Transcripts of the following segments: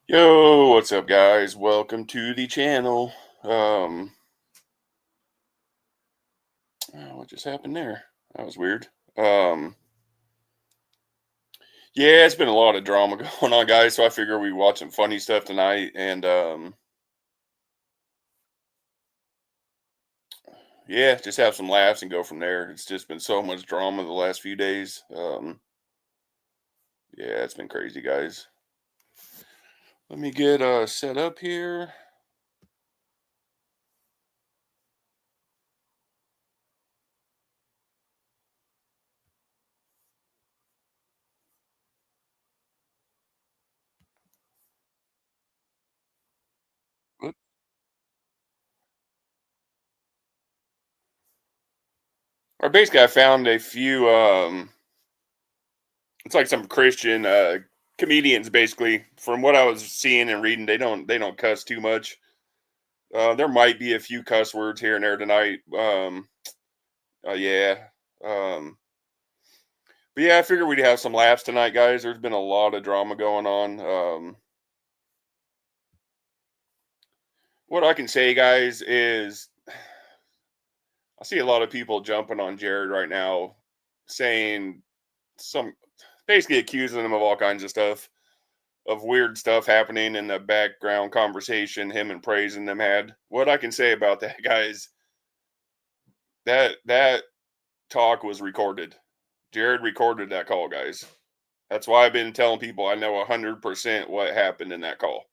Yo, what's up, guys? Welcome to the channel. Um, what just happened there? That was weird. Um, yeah, it's been a lot of drama going on, guys. So I figure we watch some funny stuff tonight, and yeah, just have some laughs and go from there. It's just been so much drama the last few days. Yeah, it's been crazy, guys. Let me get set up here. Oop. Or basically, I found a few. It's like some Christian comedians, basically. From what I was seeing and reading, they don't cuss too much. There might be a few cuss words here and there tonight. Yeah. Um, but yeah, I figured we'd have some laughs tonight, guys. There's been a lot of drama going on. What I can say, guys, is I see a lot of people jumping on Jared right now, saying some, basically accusing him of all kinds of stuff, of weird stuff happening in the background conversation him and praising them had. What I can say about that, guys, that talk was recorded. Jared recorded that call, guys. That's why I've been telling people I know 100% what happened in that call.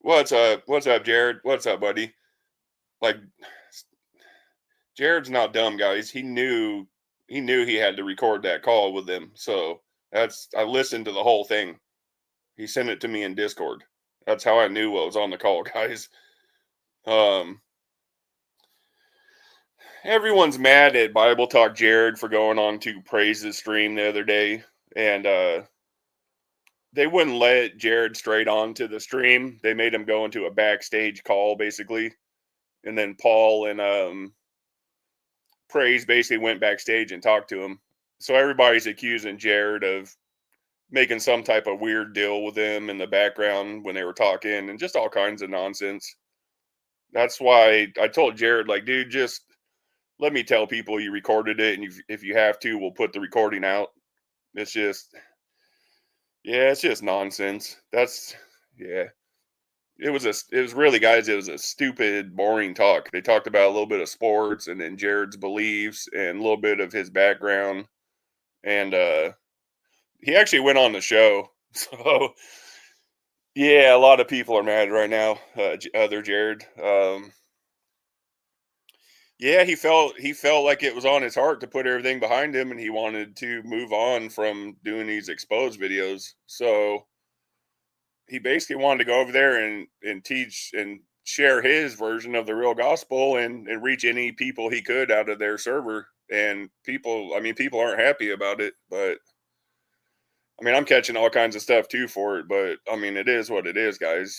What's up? What's up, Jared? What's up, buddy? Like, Jared's not dumb, guys. He knew he had to record that call with them. So I listened to the whole thing. He sent it to me in Discord. That's how I knew what was on the call, guys. Um, Everyone's mad at Bible Talk Jared for going on to praise his stream the other day, and they wouldn't let Jared straight on to the stream. They made him go into a backstage call, basically, and then Paul and Praise basically went backstage and talked to him. So everybody's accusing Jared of making some type of weird deal with him in the background when they were talking, and just all kinds of nonsense. That's why I told Jared, like, dude, just let me tell people you recorded it, and if you have to, we'll put the recording out. It's just, yeah, it's just nonsense. That's, yeah. It was really, guys, it was a stupid, boring talk. They talked about a little bit of sports and then Jared's beliefs and a little bit of his background. And he actually went on the show. So yeah, a lot of people are mad right now. Other Jared. Yeah, he felt like it was on his heart to put everything behind him, and he wanted to move on from doing these exposed videos. So he basically wanted to go over there and teach and share his version of the real gospel, and reach any people he could out of their server. And people, I mean, people aren't happy about it, but I mean, I'm catching all kinds of stuff too for it. But I mean, it is what it is, guys.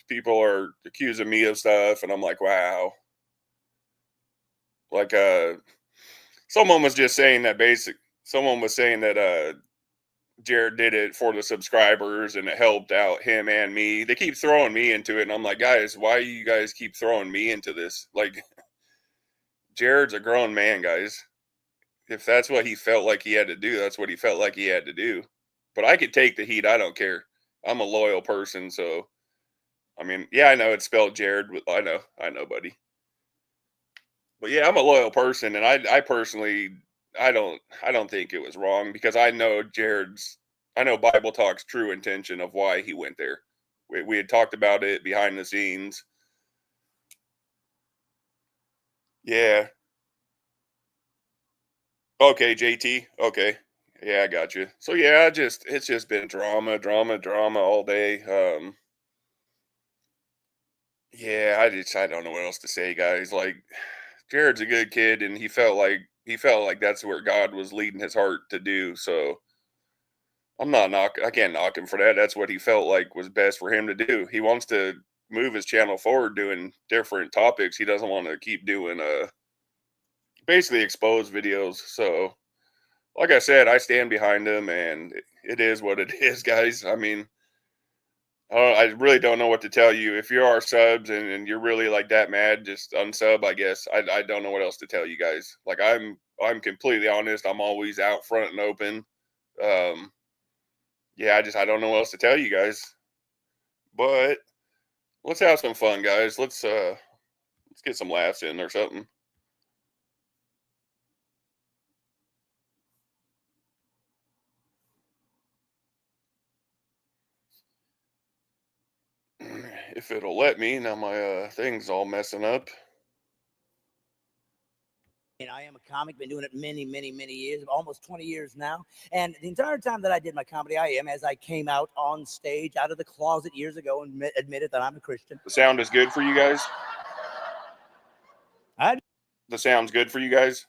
People are accusing me of stuff, and I'm like, wow. Like, someone was just saying that basic. Someone was saying that Jared did it for the subscribers and it helped out him and me. They keep throwing me into it, and I'm like, guys, why do you guys keep throwing me into this? Like, Jared's a grown man, guys. If that's what he felt like he had to do, that's what he felt like he had to do. But I could take the heat. I don't care. I'm a loyal person, so I mean, yeah, I know it's spelled Jared. I know, buddy. But yeah, I'm a loyal person, and I personally, I don't think it was wrong because I know Bible Talk's true intention of why he went there. We had talked about it behind the scenes. Yeah. Okay, JT. Okay. Yeah, I got you. So yeah, it's just been drama, drama, drama all day. Yeah, I don't know what else to say, guys. Like, Jared's a good kid, and he felt like that's where God was leading his heart to do. So I can't knock him for that. That's what he felt like was best for him to do. He wants to move his channel forward doing different topics. He doesn't want to keep doing basically exposed videos. So like I said, I stand behind him, and it is what it is, guys. I mean, I really don't know what to tell you. If you are subs and you're really like that mad, just unsub. I guess I don't know what else to tell you guys. Like I'm completely honest. I'm always out front and open. Um, yeah, I don't know what else to tell you guys. But let's have some fun, guys. Let's get some laughs in or something. If it'll let me. Now my thing's all messing up. And I am a comic, been doing it many, many, many years, almost 20 years now. And the entire time that I did my comedy, as I came out on stage out of the closet years ago and admitted that I'm a Christian. The sound is good for you guys? The sound's good for you guys?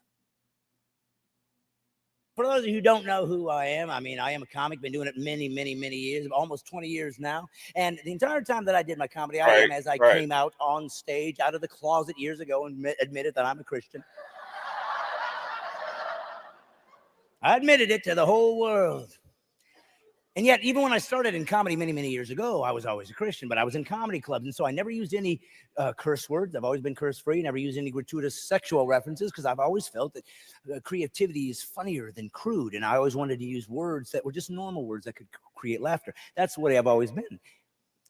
For those of you who don't know who I am a comic, been doing it many, many, many years, almost 20 years now. And the entire time that I did my comedy, as I came out on stage out of the closet years ago and admitted that I'm a Christian. I admitted it to the whole world. And yet, even when I started in comedy many, many years ago, I was always a Christian, but I was in comedy clubs. And so I never used any curse words. I've always been curse-free, never used any gratuitous sexual references, because I've always felt that creativity is funnier than crude. And I always wanted to use words that were just normal words that could create laughter. That's the way I've always been.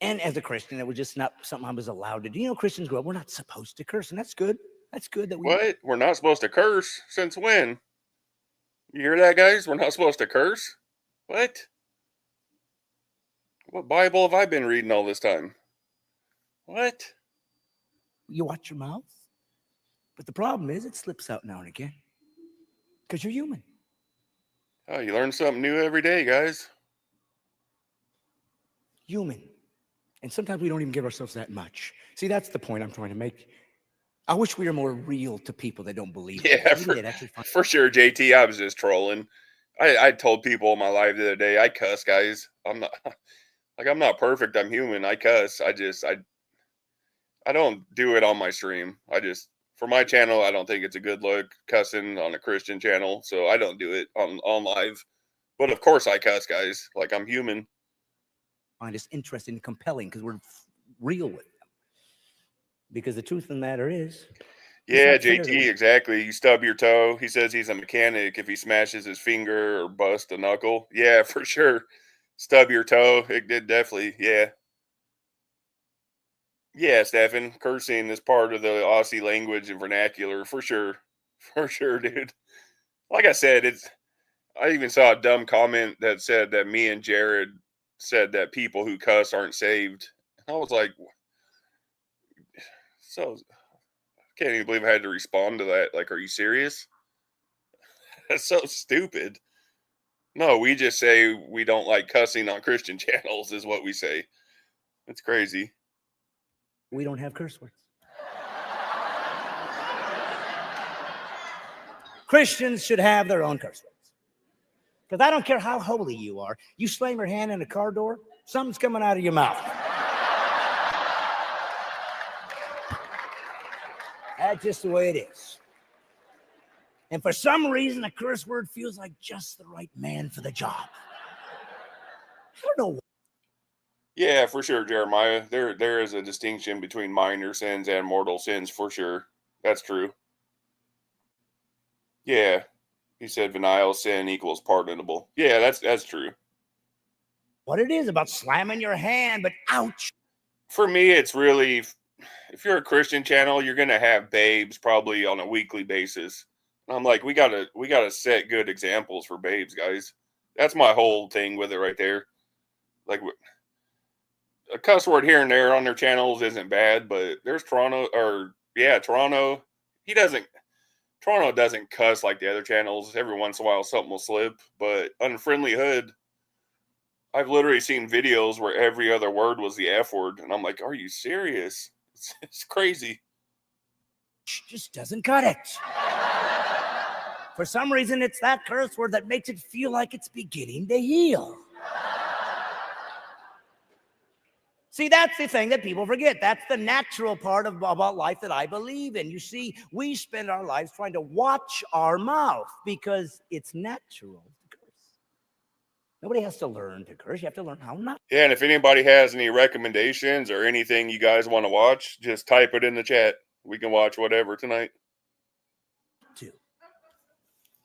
And as a Christian, it was just not something I was allowed to do. You know, Christians grow up, we're not supposed to curse, and that's good. That's good that we... What? We're not supposed to curse? Since when? You hear that, guys? We're not supposed to curse? What? What Bible have I been reading all this time? What? You watch your mouth. But the problem is it slips out now and again. Because you're human. Oh, you learn something new every day, guys. Human. And sometimes we don't even give ourselves that much. See, that's the point I'm trying to make. I wish we were more real to people that don't believe. Yeah, for sure, JT. I was just trolling. I told people in my life the other day, I cuss, guys. I'm not perfect. I'm human. I cuss. I don't do it on my stream. For my channel, I don't think it's a good look cussing on a Christian channel, so I don't do it on live. But of course I cuss, guys. Like, I'm human. Find us interesting and compelling because we're real with them. Because the truth of the matter is... Yeah, JT, exactly. You stub your toe. He says he's a mechanic if he smashes his finger or busts a knuckle. Yeah, for sure. Stub your toe. It did definitely. Yeah. Yeah, Stefan. Cursing is part of the Aussie language and vernacular. For sure. For sure, dude. Like I said, I even saw a dumb comment that said that me and Jared said that people who cuss aren't saved. I was like, so... Can't even believe I had to respond to that. Like, are you serious? That's so stupid. No, we just say we don't like cussing on Christian channels is what we say. It's crazy. We don't have curse words. Christians should have their own curse words. Because I don't care how holy you are. You slam your hand in a car door, something's coming out of your mouth. That's just the way it is. And for some reason, a curse word feels like just the right man for the job. I don't know. Yeah, for sure, Jeremiah. There is a distinction between minor sins and mortal sins, for sure. That's true. Yeah. He said venial sin equals pardonable. Yeah, that's true. What it is about slamming your hand, but ouch. For me, it's really... If you're a Christian channel, you're gonna have babes probably on a weekly basis. And I'm like, we gotta set good examples for babes, guys. That's my whole thing with it right there. Like, a cuss word here and there on their channels isn't bad, but there's Toronto. Toronto doesn't cuss like the other channels. Every once in a while, something will slip. But Unfriendly Hood, I've literally seen videos where every other word was the F word, and I'm like, are you serious? It's crazy. Just doesn't cut it. For some reason, it's that curse word that makes it feel like it's beginning to heal. See, that's the thing that people forget. That's the natural part about life that I believe in. You see, we spend our lives trying to watch our mouth because it's natural to curse. Nobody has to learn to curse. You have to learn how not Yeah, and if anybody has any recommendations or anything you guys want to watch, just type it in the chat. We can watch whatever tonight. to.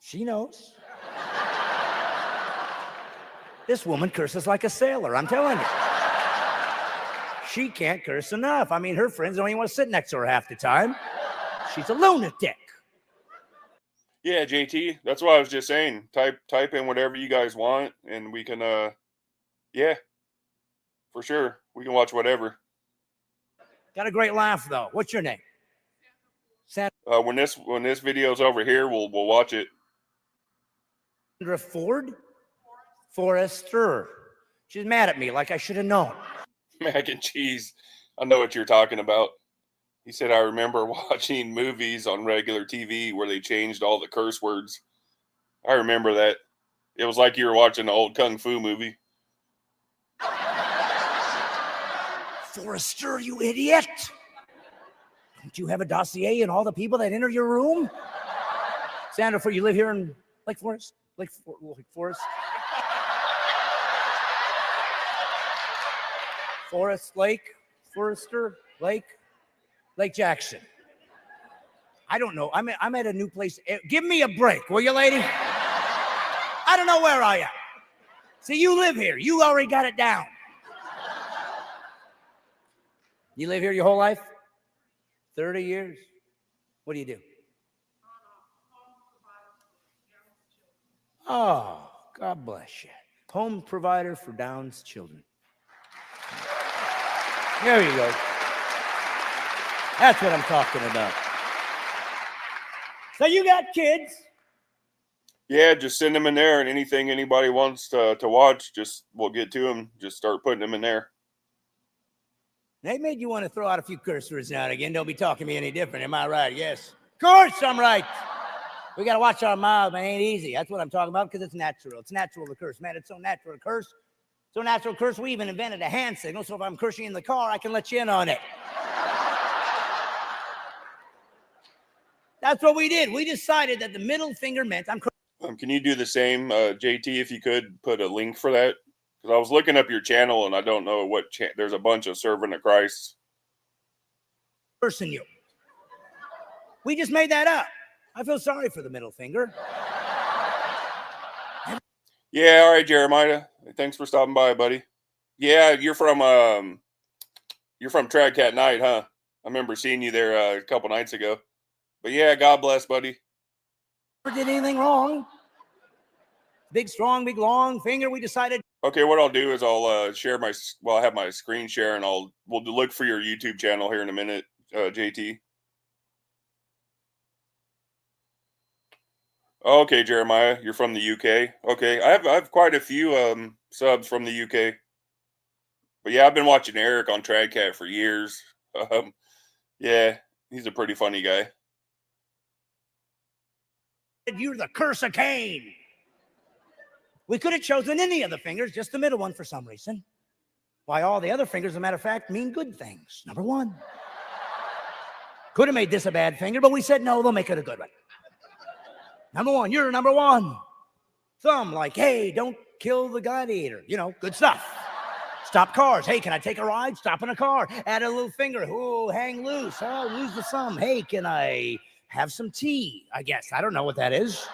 She knows. This woman curses like a sailor, I'm telling you. She can't curse enough. I mean, her friends don't even want to sit next to her half the time. She's a lunatic. Yeah, JT, that's what I was just saying. Type in whatever you guys want, and we can yeah, for sure. We can watch whatever. Got a great laugh, though. What's your name? When this video's over here, we'll watch it. Sandra Ford? Forrester. She's mad at me like I should have known. Mac and cheese. I know what you're talking about. He said, I remember watching movies on regular TV where they changed all the curse words. I remember that. It was like you were watching an old Kung Fu movie. Forrester, you idiot. Don't you have a dossier on all the people that enter your room? Sandra, you live here in Lake Forest? Lake Forest? Forest Lake? Forrester Lake? Lake Jackson. I don't know. I'm at a new place. Give me a break, will you, lady? I don't know where I am. See, you live here. You already got it down. You live here your whole life? 30 years? What do you do? Oh, God bless you. Home provider for Down's children. There you go. That's what I'm talking about. So you got kids? Yeah, just send them in there, and anything anybody wants to watch, we'll get to them. Just start putting them in there. They made you want to throw out a few curse words now and again. Don't be talking to me any different. Am I right? Yes. Of course I'm right. We got to watch our mouth, man. It ain't easy. That's what I'm talking about because it's natural. It's natural to curse. Man, it's so natural to curse. So natural to curse, we even invented a hand signal. So if I'm cursing in the car, I can let you in on it. That's what we did. We decided that the middle finger meant I'm cursing. Can you do the same, JT, if you could put a link for that? Because I was looking up your channel, and I don't know what there's a bunch of Servant of Christ. Cursing you. We just made that up. I feel sorry for the middle finger. Yeah, all right, Jeremiah. Thanks for stopping by, buddy. Yeah, you're from Trad Cat Night, huh? I remember seeing you there a couple nights ago. But yeah, God bless, buddy. Never did anything wrong. Big, strong, big, long finger. We decided. Okay, what I'll do is I'll share I have my screen share, and we'll look for your YouTube channel here in a minute, JT. Okay, Jeremiah, you're from the UK. Okay, I have quite a few subs from the UK. But yeah, I've been watching Eric on Tradcat for years. Yeah, he's a pretty funny guy. You're the curse of Cain. We could have chosen any of the fingers, just the middle one for some reason. Why, all the other fingers, as a matter of fact, mean good things. Number one. Could have made this a bad finger, but we said no, they'll make it a good one. Number one, you're number one. Thumb, like, hey, don't kill the gladiator. You know, good stuff. Stop cars. Hey, can I take a ride? Stop in a car. Add a little finger. Oh, hang loose. Oh, lose the thumb. Hey, can I have some tea? I guess. I don't know what that is.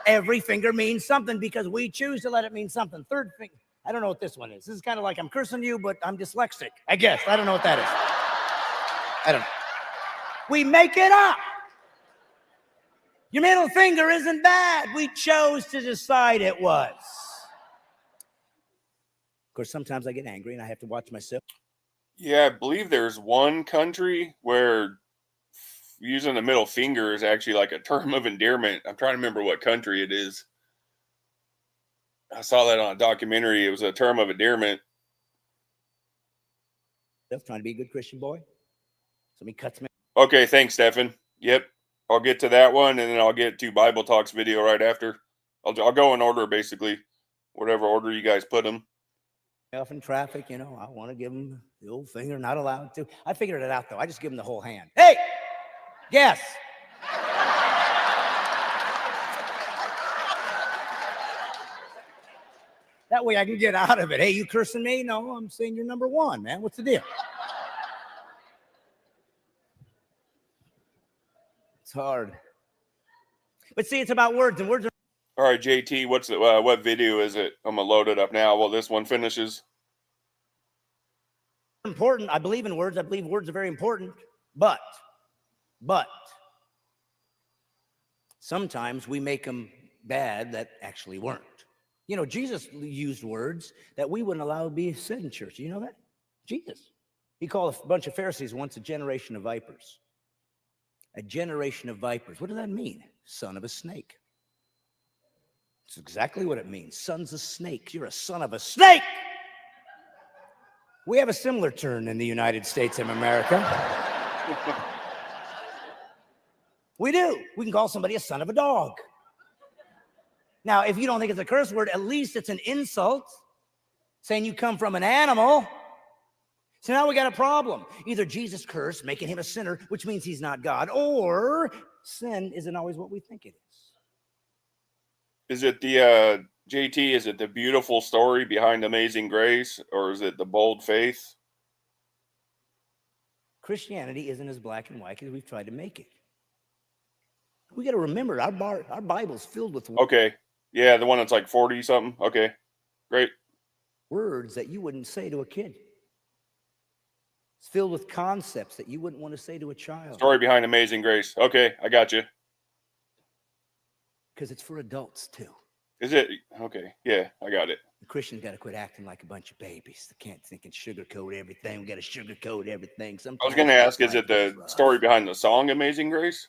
Every finger means something because we choose to let it mean something. Third finger. I don't know what this one is. This is kind of like I'm cursing you, but I'm dyslexic. I guess. I don't know what that is. I don't know. We make it up. Your middle finger isn't bad. We chose to decide it was. Of course, sometimes I get angry and I have to watch myself. Yeah, I believe there's one country where using the middle finger is actually like a term of endearment. I'm trying to remember what country it is. I saw that on a documentary. It was a term of endearment. Trying to be a good Christian boy. Somebody cuts me. Okay, thanks, Stefan. Yep, I'll get to that one, and then I'll get to Bible Talks video right after. I'll go in order, basically, whatever order you guys put them. off in traffic, you know, I want to give them the old finger, not allowed to. I figured it out, though. I just give them the whole hand. Hey, guess. That way I can get out of it. Hey, you cursing me? No, I'm saying you're number one, man. What's the deal? It's hard. But see, it's about words, and words are All right, JT, what's the, what video is it? I'm gonna load it up now while this one finishes. important. I believe in words. I believe words are very important. But sometimes we make them bad that actually weren't. You know, Jesus used words that we wouldn't allow to be said in church. You know that? Jesus. He called a bunch of Pharisees once a generation of vipers. A generation of vipers. What does that mean? Son of a snake. It's exactly what it means. Sons of snakes. You're a son of a snake. We have a similar term in the United States of America. We do. We can call somebody a son of a dog. Now, if you don't think it's a curse word, at least it's an insult, saying you come from an animal. So now we got a problem. Either Jesus cursed, making him a sinner, which means he's not God, or sin isn't always what we think it is. Is it the JT? Is it the beautiful story behind Amazing Grace, or is it the bold faith? Christianity isn't as black and white as we've tried to make it. We got to remember our Bible's filled with Okay, yeah, the one that's like 40 something. Okay, great. Words that you wouldn't say to a kid. It's filled with concepts that you wouldn't want to say to a child. Story behind Amazing Grace. Okay, I got you. Because it's for adults too. Is it? Okay, yeah, I got it. The Christians got to quit acting like a bunch of babies. They can't think and sugarcoat everything. We got to sugarcoat everything. Sometimes I was going to ask, is it the story behind the song Amazing Grace?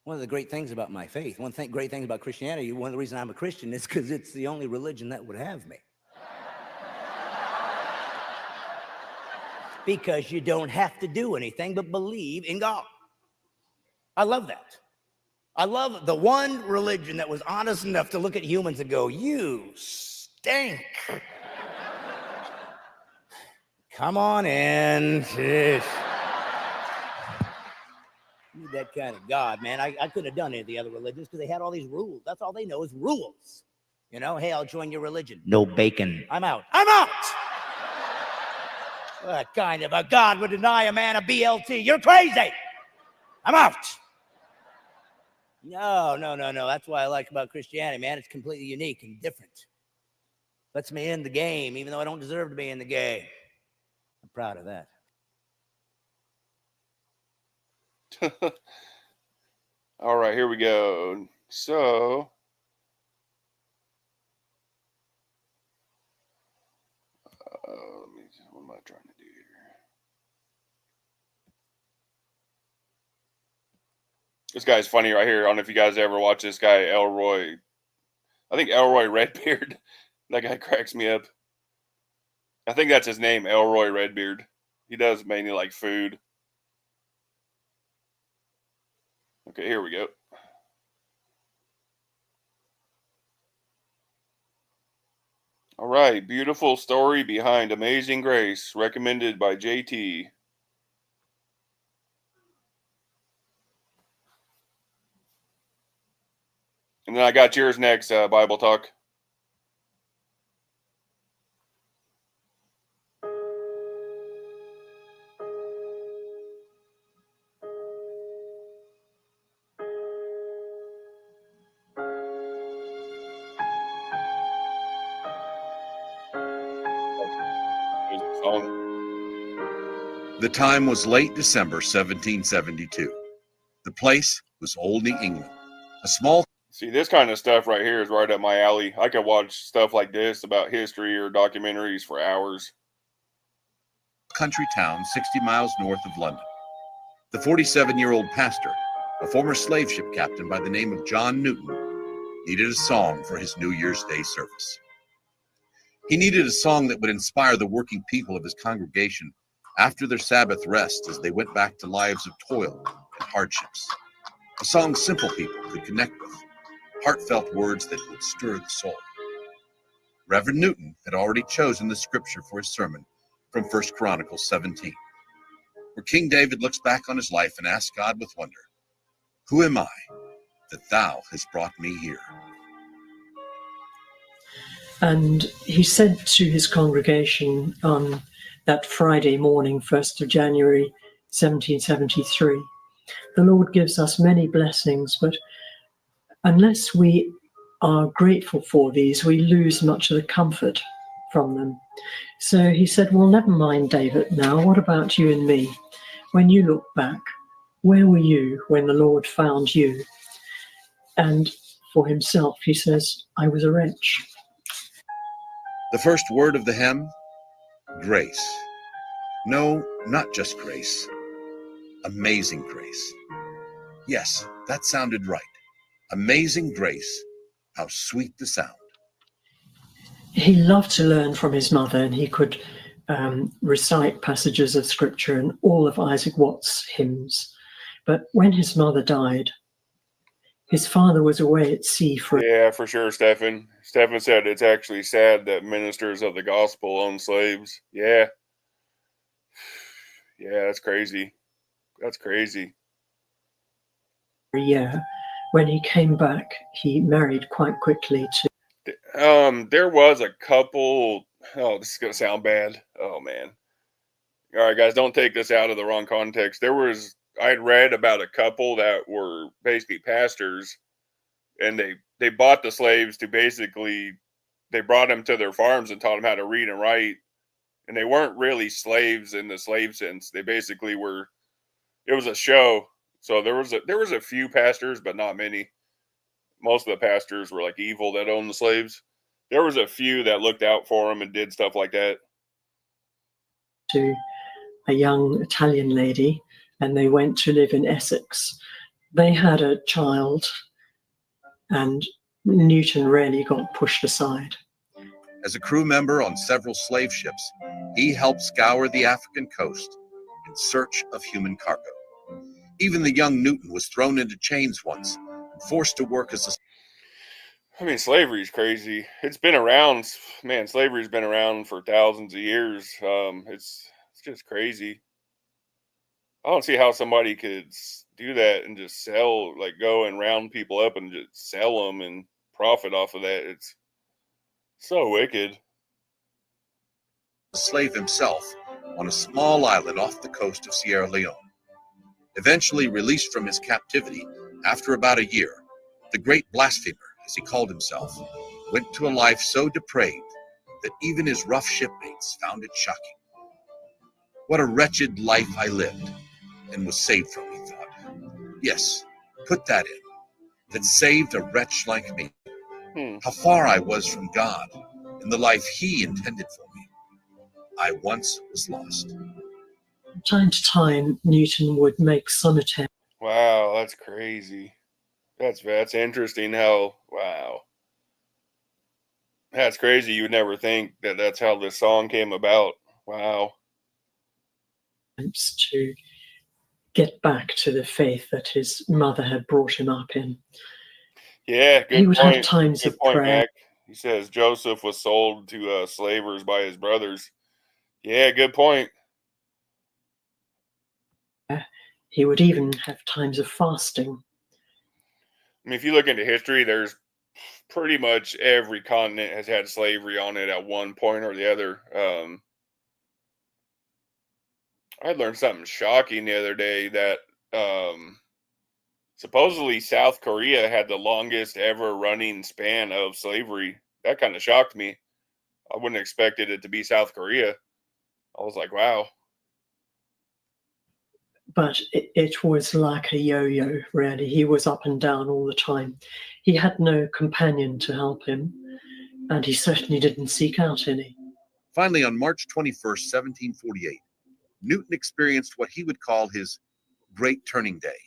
One of the great things about my faith, great thing about Christianity, one of the reasons I'm a Christian is because it's the only religion that would have me. Because you don't have to do anything but believe in God. I love that. I love the one religion that was honest enough to look at humans and go, you stink. Come on in. Need that kind of God, man. I couldn't have done any of the other religions because they had all these rules. That's all they know is rules. You know, hey, I'll join your religion. No bacon. I'm out. I'm out. What kind of a God would deny a man a BLT? You're crazy. I'm out. No. That's what I like about Christianity, man. It's completely unique and different. Lets me in the game, even though I don't deserve to be in the game. I'm proud of that. All right, here we go. So, what am I trying to do here? This guy's funny right here. I don't know if you guys ever watch this guy, Elroy. I think Elroy Redbeard. That guy cracks me up. I think that's his name, Elroy Redbeard. He does mainly like food. Okay, here we go. All right, beautiful story behind Amazing Grace, recommended by JT. And then I got yours next, Bible Talk. The time was late December 1772. The place was Olney, England. A small... See, this kind of stuff right here is right up my alley. I could watch stuff like this about history or documentaries for hours. Country town 60 miles north of London. The 47-year-old pastor, a former slave ship captain by the name of John Newton, needed a song for his New Year's Day service. He needed a song that would inspire the working people of his congregation after their Sabbath rest as they went back to lives of toil and hardships. A song simple people could connect with, heartfelt words that would stir the soul. Reverend Newton had already chosen the scripture for his sermon from 1 Chronicles 17, where King David looks back on his life and asks God with wonder, "Who am I that thou hast brought me here?" And he said to his congregation on that Friday morning, 1st of January, 1773, "The Lord gives us many blessings, but unless we are grateful for these, we lose much of the comfort from them." So he said, well, never mind, David, now, what about you and me? When you look back, where were you when the Lord found you? And for himself, he says, I was a wretch. The first word of the hymn, grace. No, not just grace. Amazing grace. Yes, that sounded right. Amazing grace. How sweet the sound. He loved to learn from his mother, and he could recite passages of scripture and all of Isaac Watts' hymns. But when his mother died, his father was away at sea for... Yeah, for sure, Stephen. Stephen said it's actually sad that ministers of the gospel own slaves. Yeah. Yeah, that's crazy. That's crazy. a year. When he came back, he married quite quickly to... There was a couple... Oh, this is going to sound bad. Oh, man. All right, guys, don't take this out of the wrong context. I'd read about a couple that were basically pastors, and they bought the slaves to basically, they brought them to their farms and taught them how to read and write. And they weren't really slaves in the slave sense. They basically were, it was a show. So there was a few pastors, but not many. Most of the pastors were like evil that owned the slaves. There was a few that looked out for them and did stuff like that. To a young Italian lady, and they went to live in Essex. They had a child, and Newton rarely got pushed aside. As a crew member on several slave ships, he helped scour the African coast in search of human cargo. Even the young Newton was thrown into chains once and forced to work as a... I mean, slavery's crazy. It's been around, man. Slavery's been around for thousands of years. It's just crazy. I don't see how somebody could do that and just sell, like, go and round people up and just sell them and profit off of that. It's so wicked. slave himself on a small island off the coast of Sierra Leone. Eventually released from his captivity after about a year, the great blasphemer, as he called himself, went to a life so depraved that even his rough shipmates found it shocking. What a wretched life I lived and was saved from, he thought. Yes, put that in. That saved a wretch like me. How far I was from God and the life he intended for me. I once was lost. From time to time, Newton would make some attempt. Wow, that's crazy. That's interesting how, wow. That's crazy. You would never think that that's how this song came about. Wow. To get back to the faith that his mother had brought him up in. Yeah, good He would point. have times Good of point, prayer. Mac. He says Joseph was sold to slavers by his brothers. Yeah, good point. He would even have times of fasting. I mean, if you look into history, there's pretty much every continent has had slavery on it at one point or the other. I learned something shocking the other day that supposedly South Korea had the longest ever running span of slavery. That kind of shocked me. I wouldn't have expected it to be South Korea. I was like, wow. But it was like a yo-yo, really. He was up and down all the time. He had no companion to help him, and he certainly didn't seek out any. Finally, on March 21st, 1748, Newton experienced what he would call his great turning day.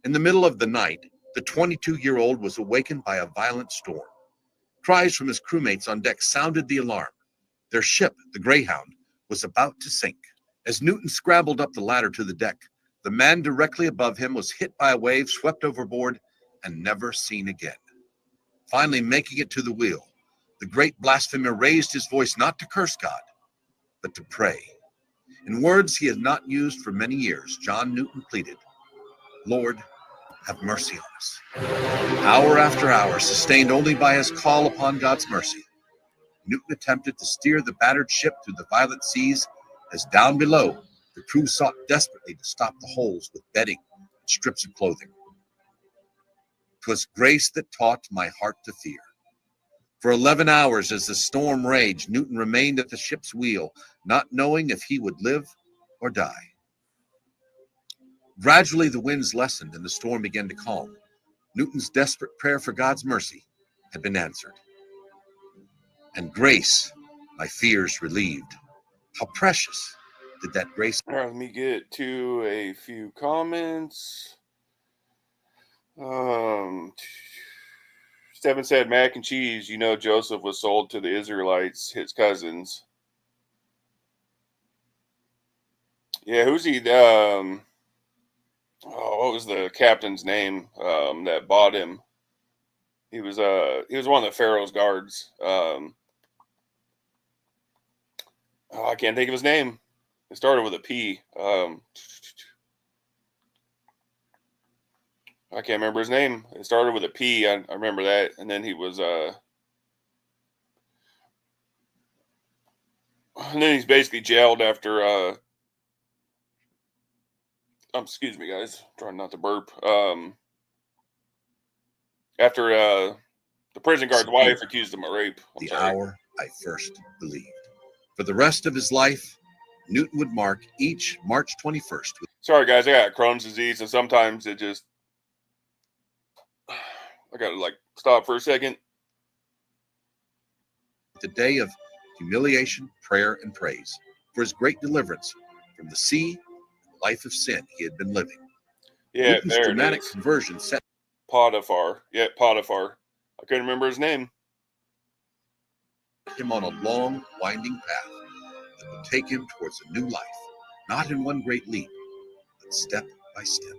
In the middle of the night, the 22-year-old was awakened by a violent storm. Cries from his crewmates on deck sounded the alarm. Their ship, the Greyhound, was about to sink. As Newton scrambled up the ladder to the deck, the man directly above him was hit by a wave, swept overboard, and never seen again. Finally making it to the wheel, The great blasphemer raised his voice not to curse God, but to pray. In words he had not used for many years, John Newton pleaded, "Lord, have mercy on us." Hour after hour, sustained only by his call upon God's mercy, Newton attempted to steer the battered ship through the violent seas as down below, the crew sought desperately to stop the holes with bedding and strips of clothing. "'Twas grace that taught my heart to fear." For 11 hours as the storm raged, Newton remained at the ship's wheel, not knowing if he would live or die. Gradually the winds lessened and the storm began to calm. Newton's desperate prayer for God's mercy had been answered. And grace, my fears relieved. How precious did that grace... All right, let me get to a few comments. Stephen said, mac and cheese, you know Joseph was sold to the Israelites, his cousins. Yeah, who's he? What was the captain's name that bought him? He was one of the Pharaoh's guards. I can't think of his name. It started with a P. I can't remember his name. It started with a P. I remember that. And then he was and then he's basically jailed after excuse me guys, I'm trying not to burp. After the prison guard's wife accused him of rape. The hour I first believed. For the rest of his life, Newton would mark each March 21st. Sorry guys, I got Crohn's disease, and sometimes it just I gotta like stop for a second. The day of humiliation, prayer, and praise for his great deliverance from the sea, and the life of sin he had been living. Yeah, Newton's there dramatic it is. conversion set Potiphar. Yeah, Potiphar. I couldn't remember his name. him on a long, winding path that would take him towards a new life, not in one great leap, but step by step.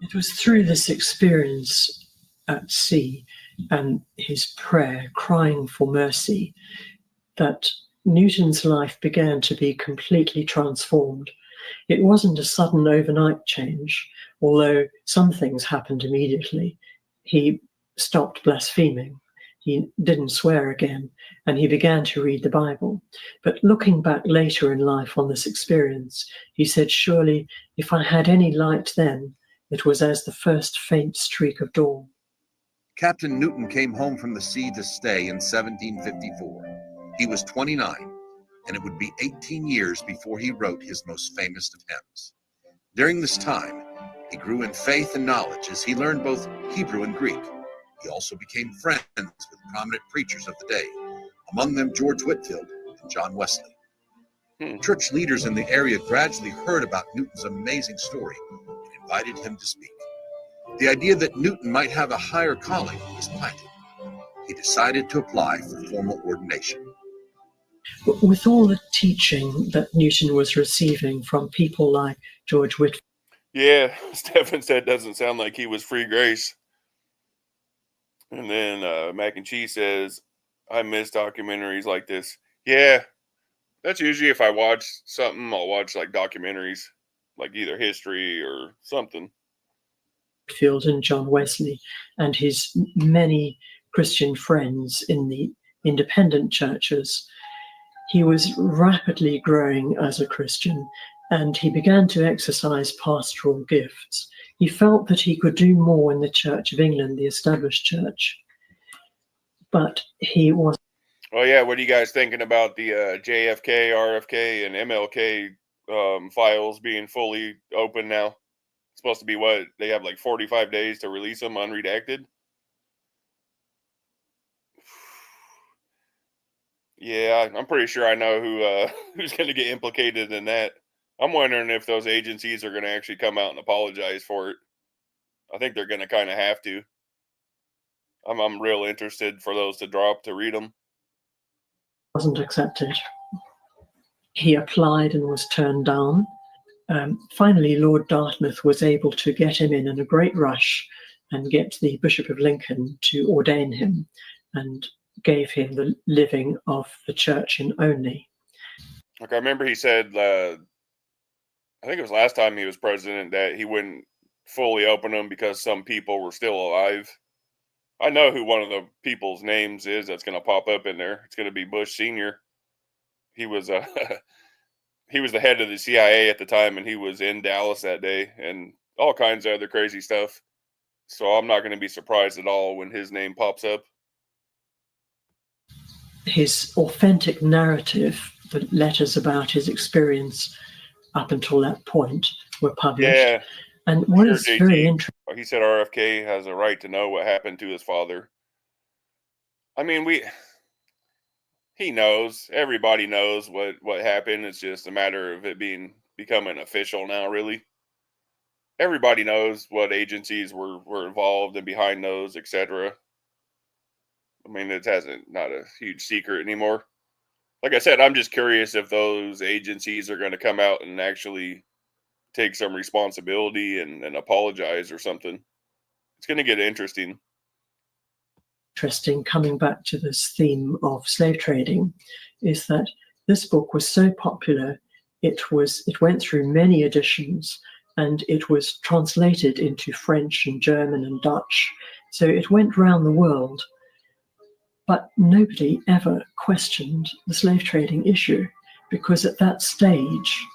It was through this experience at sea and his prayer, crying for mercy, that Newton's life began to be completely transformed. It wasn't a sudden overnight change, although some things happened immediately. He stopped blaspheming, he didn't swear again, and he began to read the Bible. But looking back later in life on this experience, he said, surely if I had any light then, it was as the first faint streak of dawn. Captain Newton came home from the sea to stay in 1754. He was 29, and it would be 18 years before he wrote his most famous of hymns. During this time, he grew in faith and knowledge as he learned both Hebrew and Greek. He also became friends with prominent preachers of the day, among them George Whitefield and John Wesley. Church leaders in the area gradually heard about Newton's amazing story and invited him to speak. The idea that Newton might have a higher calling was planted. He decided to apply for formal ordination. With all the teaching that Newton was receiving from people like George Whitefield. Yeah, Stephen said doesn't sound like he was free grace. And then Mac and Cheese says, I miss documentaries like this. Yeah, that's usually if I watch something, I'll watch like documentaries, like either history or something. Whitefield and John Wesley and his many Christian friends in the independent churches. He was rapidly growing as a Christian, and he began to exercise pastoral gifts. He felt that he could do more in the Church of England, the established church, but he was. Oh yeah, what are you guys thinking about the JFK, RFK, and MLK files being fully open now? It's supposed to be what? They have like 45 days to release them unredacted? Yeah, I'm pretty sure I know who's going to get implicated in that. I'm wondering if those agencies are going to actually come out and apologize for it. I think they're going to kind of have to. I'm real interested for those to drop to read them. Wasn't accepted. He applied and was turned down. Finally, Lord Dartmouth was able to get him in a great rush and get the Bishop of Lincoln to ordain him. And gave him the living of the church in Olney. Like I remember he said, I think it was last time he was president, that he wouldn't fully open them because some people were still alive. I know who one of the people's names is that's going to pop up in there. It's going to be Bush Sr. He was he was the head of the CIA at the time, and he was in Dallas that day, and all kinds of other crazy stuff. So I'm not going to be surprised at all when his name pops up. His authentic narrative, the letters about his experience up until that point, were published. Yeah. And what Sure, is JT. very interesting, He said RFK has a right to know what happened to his father. I mean, he knows. Everybody knows what happened. It's just a matter of it becoming official now, really. Everybody knows what agencies were involved and behind those, etc. I mean, it not a huge secret anymore. Like I said, I'm just curious if those agencies are going to come out and actually take some responsibility and apologize or something. It's going to get interesting. coming back to this theme of slave trading, is that this book was so popular, it went through many editions, and it was translated into French and German and Dutch. So it went round the world, but nobody ever questioned the slave trading issue, because at that stage,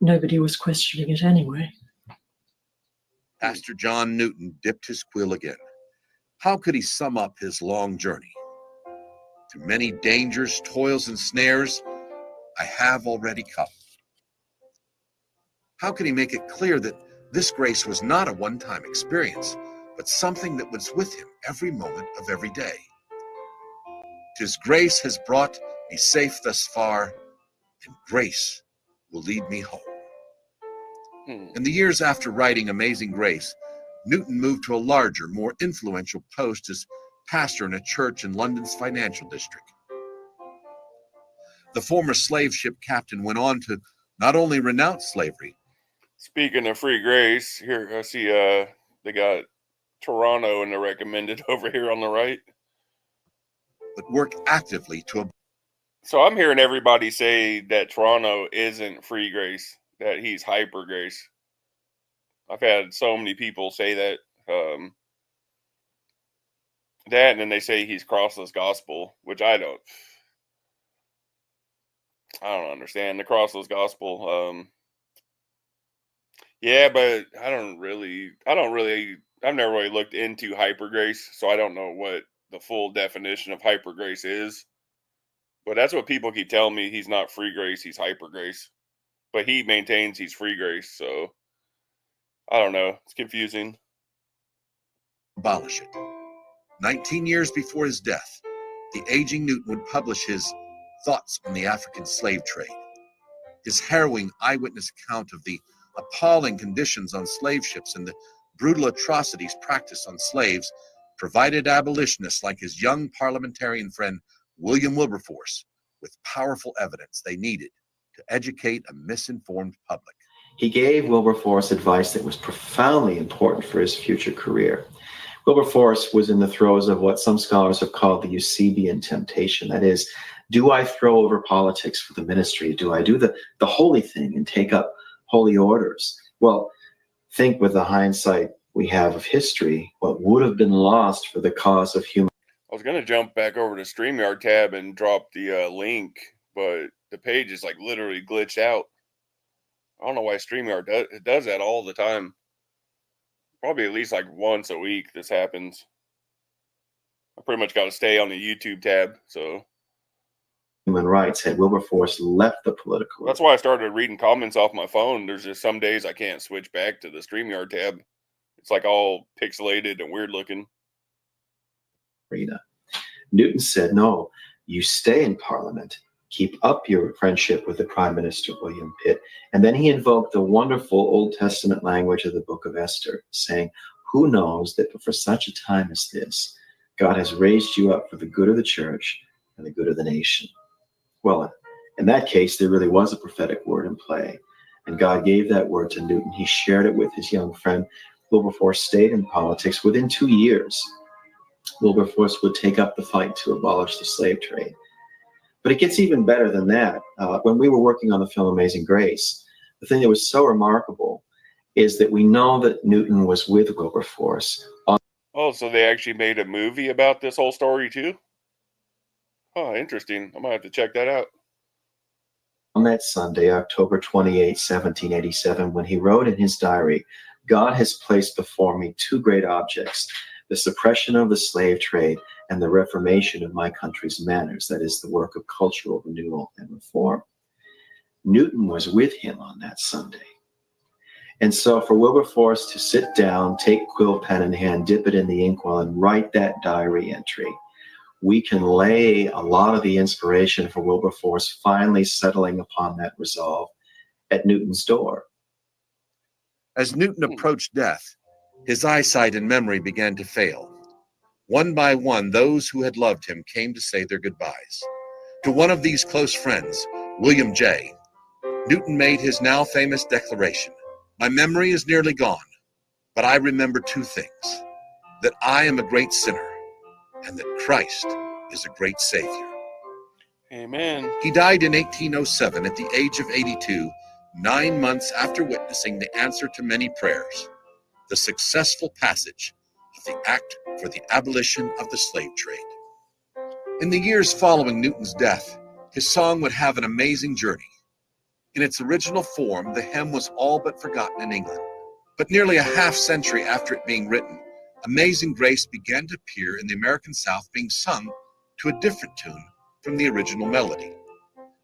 nobody was questioning it anyway. Pastor John Newton dipped his quill again. How could he sum up his long journey? Through many dangers, toils, and snares, I have already come. How could he make it clear that this grace was not a one-time experience, but something that was with him every moment of every day? "'Tis grace has brought me safe thus far, and grace will lead me home." In the years after writing Amazing Grace, Newton moved to a larger, more influential post as pastor in a church in London's financial district. The former slave ship captain went on to not only renounce slavery. Speaking of free grace, here I see they got Toronto in the recommended over here on the right. But work actively to. So I'm hearing everybody say that Toronto isn't free grace, that he's hyper grace. I've had so many people say that. That, and then they say he's crossless gospel, which I don't understand the crossless gospel. Yeah, but I've never really looked into hyper grace, so I don't know what the full definition of hyper grace is. But that's what people keep telling me. He's not free grace, he's hyper grace. But he maintains he's free grace, so I don't know. It's confusing. Abolish it. 19 years before his death, the aging Newton would publish his Thoughts on the African Slave Trade. His harrowing eyewitness account of the appalling conditions on slave ships and the brutal atrocities practiced on slaves provided abolitionists like his young parliamentarian friend William Wilberforce with powerful evidence they needed to educate a misinformed public. He gave Wilberforce advice that was profoundly important for his future career. Wilberforce was in the throes of what some scholars have called the Eusebian temptation. That is, do I throw over politics for the ministry? Do I do the holy thing and take up holy orders? Well, think with the hindsight we have of history, what would have been lost for the cause of human. I was going to jump back over to StreamYard tab and drop the link, but the page is like literally glitched out. I don't know why StreamYard does that all the time. Probably at least like once a week this happens. I pretty much got to stay on the YouTube tab, so. Human rights had Wilberforce left the political. That's why I started reading comments off my phone. There's just some days I can't switch back to the StreamYard tab. It's like all pixelated and weird looking. Arena. Newton said, no, you stay in Parliament. Keep up your friendship with the Prime Minister, William Pitt. And then he invoked the wonderful Old Testament language of the Book of Esther, saying, who knows that for such a time as this, God has raised you up for the good of the church and the good of the nation. Well, in that case, there really was a prophetic word in play. And God gave that word to Newton. He shared it with his young friend. Wilberforce stayed in politics. Within 2 years, Wilberforce would take up the fight to abolish the slave trade. But it gets even better than that. When we were working on the film Amazing Grace, the thing that was so remarkable is that we know that Newton was with Wilberforce. Oh, so they actually made a movie about this whole story too? Oh, interesting. I might have to check that out. On that Sunday, October 28, 1787, when he wrote in his diary, "God has placed before me two great objects, the suppression of the slave trade and the reformation of my country's manners," that is, the work of cultural renewal and reform. Newton was with him on that Sunday. And so for Wilberforce to sit down, take quill pen in hand, dip it in the inkwell, and write that diary entry, we can lay a lot of the inspiration for Wilberforce finally settling upon that resolve at Newton's door. As Newton approached death, his eyesight and memory began to fail. One by one, those who had loved him came to say their goodbyes. To one of these close friends, William Jay, Newton made his now famous declaration: "My memory is nearly gone, but I remember two things: that I am a great sinner, and that Christ is a great Savior." Amen. He died in 1807 at the age of 82, 9 months after witnessing the answer to many prayers, the successful passage of the Act for the Abolition of the Slave Trade. In the years following Newton's death, his song would have an amazing journey. In its original form, the hymn was all but forgotten in England. But nearly a half century after it being written, Amazing Grace began to appear in the American South, being sung to a different tune from the original melody.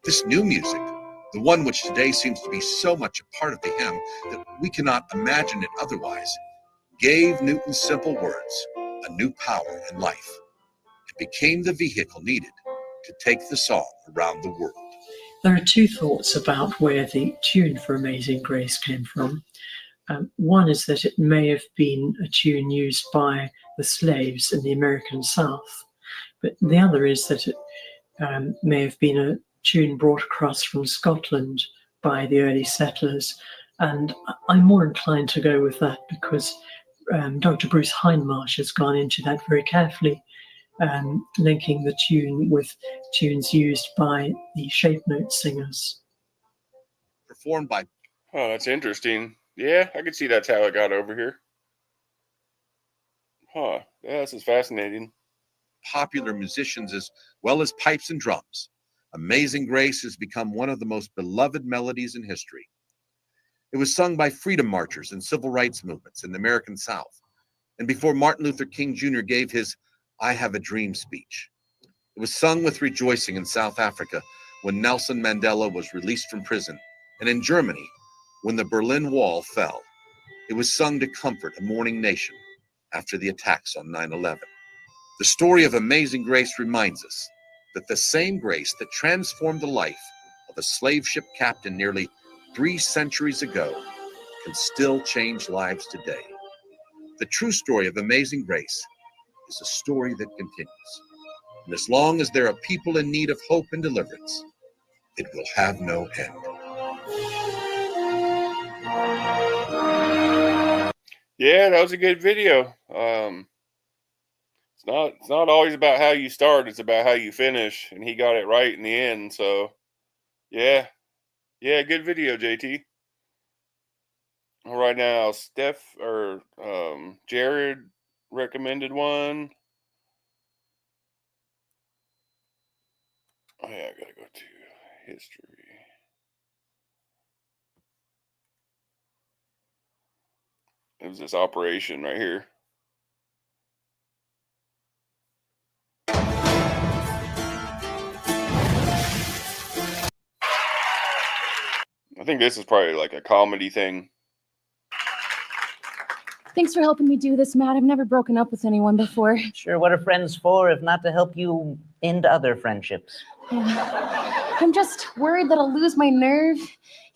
This new music, the one which today seems to be so much a part of the hymn that we cannot imagine it otherwise, gave Newton's simple words a new power and life. It became the vehicle needed to take the song around the world. There are two thoughts about where the tune for Amazing Grace came from. One is that it may have been a tune used by the slaves in the American South, but the other is that it may have been a tune brought across from Scotland by the early settlers. And I'm more inclined to go with that because Dr. Bruce Hindmarsh has gone into that very carefully, linking the tune with tunes used by the shape note singers. Performed by... Oh, that's interesting. Yeah, I could see that's how it got over here. Huh. Yeah, this is fascinating. popular musicians as well as pipes and drums. Amazing Grace has become one of the most beloved melodies in history. It was sung by freedom marchers and civil rights movements in the American South, and before Martin Luther King Jr. gave his "I Have a Dream" speech. It was sung with rejoicing in South Africa when Nelson Mandela was released from prison, and in Germany when the Berlin Wall fell. It was sung to comfort a mourning nation after the attacks on 9/11. The story of Amazing Grace reminds us that the same grace that transformed the life of a slave ship captain nearly 3 centuries ago can still change lives today. The true story of Amazing Grace is a story that continues. And as long as there are people in need of hope and deliverance, it will have no end. Yeah, that was a good video. It's not always about how you start, it's about how you finish, and he got it right in the end. So yeah, good video, JT. All right, now Jared recommended one. Oh yeah, I gotta go to history. It was this operation right here. I think this is probably like a comedy thing. Thanks for helping me do this, Matt. I've never broken up with anyone before. Sure, what are friends for if not to help you end other friendships? Yeah. I'm just worried that I'll lose my nerve.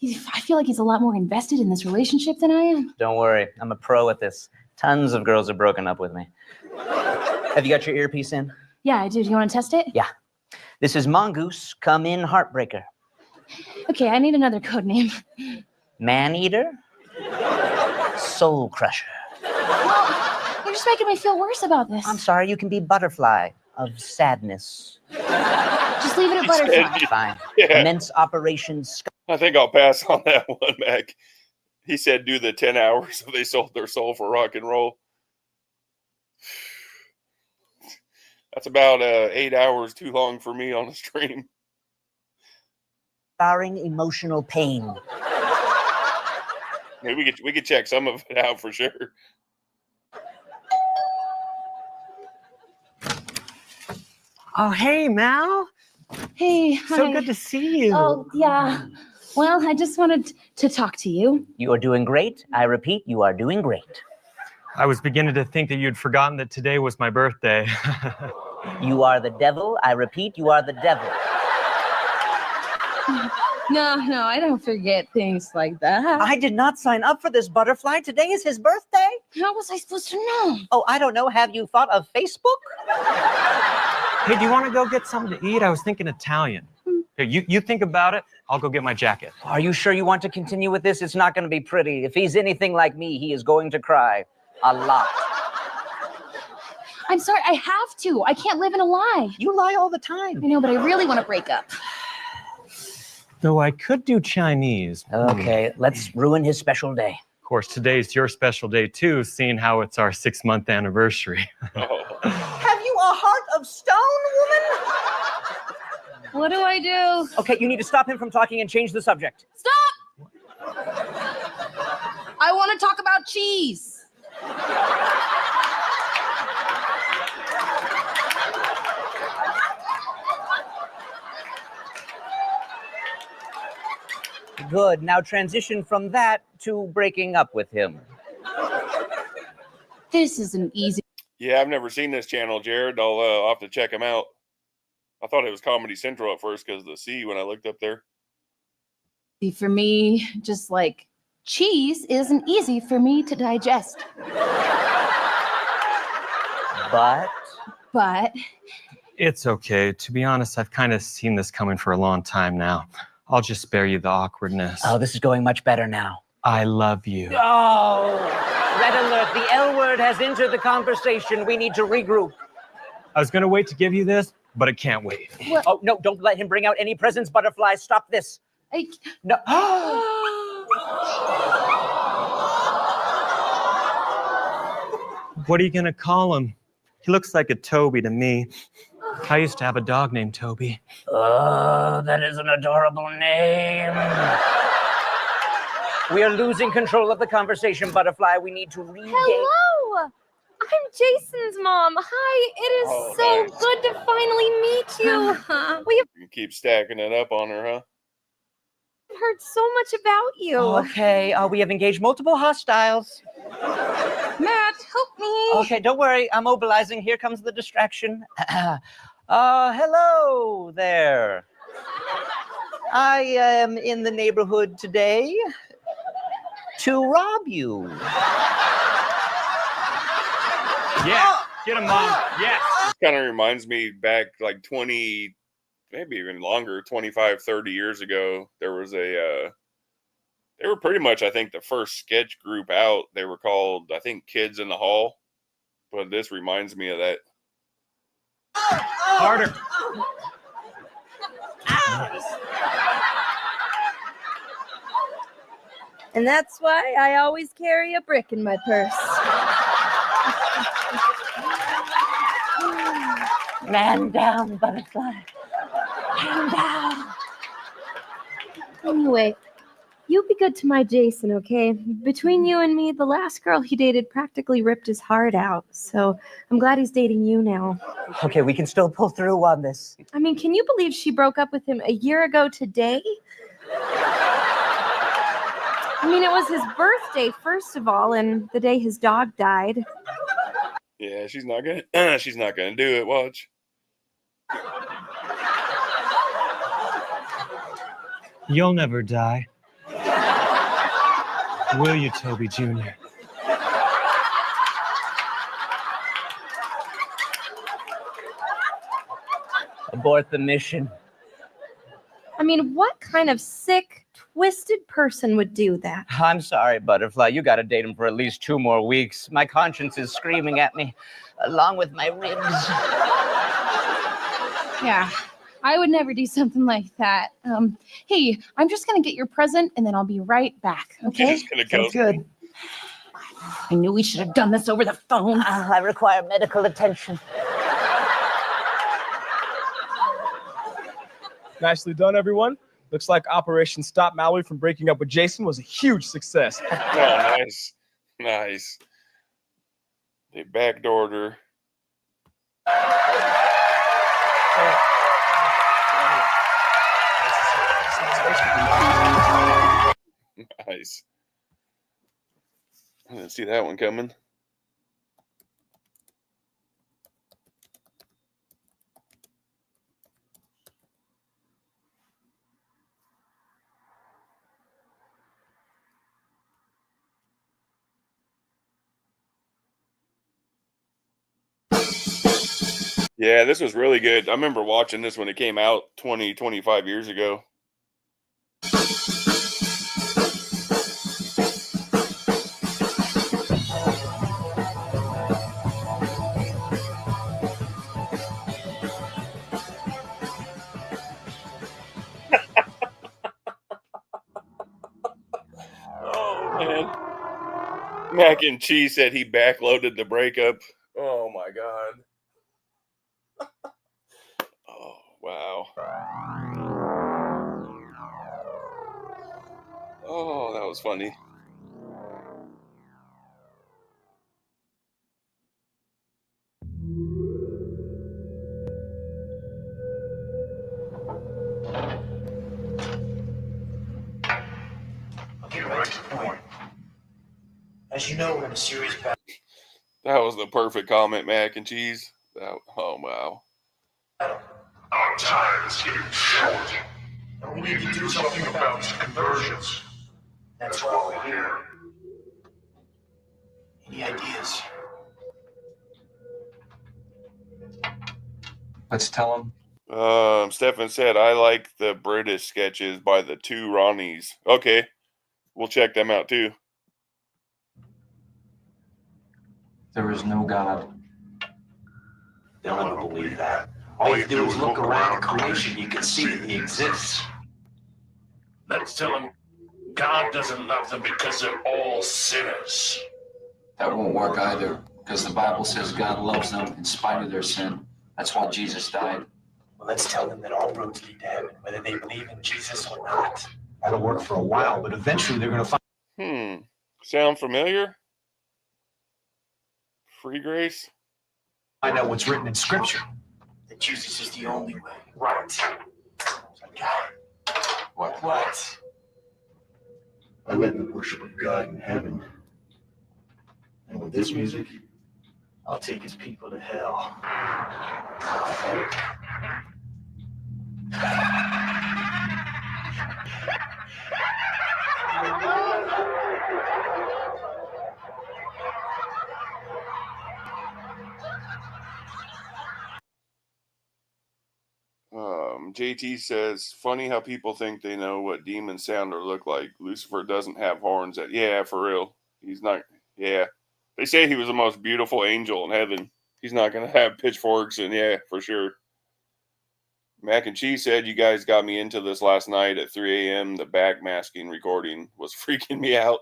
I feel like he's a lot more invested in this relationship than I am. Don't worry, I'm a pro at this. Tons of girls have broken up with me. Have you got your earpiece in? Yeah, I do. Do you want to test it? Yeah. This is Mongoose, come in Heartbreaker. Okay, I need another code name. Man Eater? Soul Crusher. Well, just making me feel worse about this. I'm sorry, you can be butterfly of sadness. Just leave it at He said, butterfly. Fine. yeah, Commence Operation I think I'll pass on that one, Mac. He said do the 10 hours so they sold their soul for rock and roll. That's about 8 hours too long for me on a stream. Scarring emotional pain. Maybe we could check some of it out for sure. Oh, hey, Mal. Hey, So hi. good to see you. Oh, yeah. Well, I just wanted to talk to you. You are doing great. I repeat, you are doing great. I was beginning to think that you'd forgotten that today was my birthday. You are the devil. I repeat, you are the devil. No, I don't forget things like that. I did not sign up for this butterfly. Today is his birthday. How was I supposed to know? Oh, I don't know. Have you thought of Facebook? Hey, do you want to go get something to eat? I was thinking Italian. Here, you think about it. I'll go get my jacket. Are you sure you want to continue with this? It's not going to be pretty. If he's anything like me, he is going to cry a lot. I'm sorry, I have to. I can't live in a lie. You lie all the time. I know, but I really want to break up. Though I could do Chinese. Okay, let's ruin his special day. Of course, today's your special day too, seeing how it's our 6-month anniversary. Oh. Have you a heart of stone, woman? What do I do? Okay, you need to stop him from talking and change the subject. Stop! I want to talk about cheese. Good. Now transition from that to breaking up with him. This isn't easy. Yeah, I've never seen this channel, Jared. I'll have to check him out. I thought it was Comedy Central at first because of the C when I looked up there. For me, just like cheese isn't easy for me to digest. But It's okay. To be honest, I've kind of seen this coming for a long time now. I'll just spare you the awkwardness. oh, this is going much better now. I love you. Oh, red alert. The L word has entered the conversation. We need to regroup. I was going to wait to give you this, but it can't wait. Oh, no, don't let him bring out any presents, butterfly. Stop this. No. What are you going to call him? He looks like a Toby to me. I used to have a dog named Toby. Oh, that is an adorable name. We are losing control of the conversation, butterfly. We need to regain. Hello! I'm Jason's mom. Hi, it is Oh, so nice. good to finally meet you. We have You keep stacking it up on her, huh? heard so much about you. Okay, we have engaged multiple hostiles. Matt, help me. Okay, don't worry. I'm mobilizing. Here comes the distraction. Hello there. I am in the neighborhood today to rob you. Yeah, get him, Mom. Yes. This kind of reminds me back like 20, maybe even longer, 25, 30 years ago. There was they were pretty much, I think, the first sketch group out. They were called, I think, Kids in the Hall. But this reminds me of that. Harder. And that's why I always carry a brick in my purse. Man down, butterfly. Man down. Anyway, you be good to my Jason, okay? Between you and me, the last girl he dated practically ripped his heart out. So I'm glad he's dating you now. Okay, we can still pull through on this. I mean, can you believe she broke up with him a year ago today? I mean, it was his birthday, first of all, and the day his dog died. Yeah, she's not gonna do it. Watch. You'll never die. Will you, Toby Jr.? Abort the mission. I mean, what kind of sick, twisted person would do that? I'm sorry, Butterfly. You gotta date him for at least 2 more weeks. My conscience is screaming at me, along with my ribs. Yeah, I would never do something like that. Hey, I'm just gonna get your present and then I'll be right back, okay? Just gonna go. Sounds good. I knew we should have done this over the phone. I require medical attention. Nicely done, everyone. Looks like Operation Stop Mallory from breaking up with Jason was a huge success. Oh, nice. Nice. They backdoored her. Nice. I didn't see that one coming. Yeah, this was really good. I remember watching this when it came out 20, 25 years ago. Oh, man. Mac and Cheese said he backloaded the breakup. Oh, my God. Oh, wow. Oh, that was funny. I'll get right to the point. As you know, we're in a serious battle. That was the perfect comment, Mac and Cheese. Oh, wow. Our time is getting short, and we need to do something about these conversions. That's why we're here. Any ideas? Let's tell him. Stefan said, I like the British sketches by the two Ronnies. Okay, we'll check them out too. There is no God. They'll never believe that. All you do is look around at creation, you can see that he exists. Let's tell them God doesn't love them because they're all sinners. That won't work either, because the Bible says God loves them in spite of their sin. That's why Jesus died. Well, let's tell them that all roads lead to heaven, whether they believe in Jesus or not. That'll work for a while, but eventually they're going to find... Sound familiar? Free grace? Find out what's written in Scripture. That Jesus is the only way. Right. What? I let them worship a God in heaven. And with this music, I'll take his people to hell. JT says, funny how people think they know what demons sound or look like. Lucifer doesn't have horns. Yeah, for real. He's not. Yeah. They say he was the most beautiful angel in heaven. He's not going to have pitchforks, and yeah, for sure. Mac and Cheese said, you guys got me into this last night at 3 a.m. The backmasking recording was freaking me out.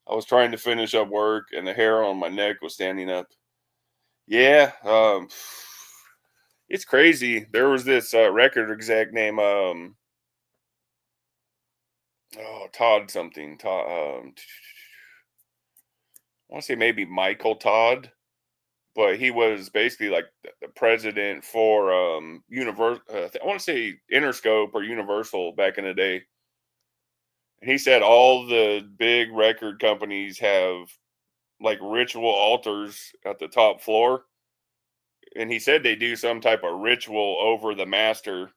I was trying to finish up work, and the hair on my neck was standing up. Yeah, it's crazy. There was this record exec named Todd something. Todd, I want to say maybe Michael Todd, but he was basically like the president for Universal. I want to say Interscope or Universal back in the day. And he said all the big record companies have like ritual altars at the top floor. And he said they do some type of ritual over the master.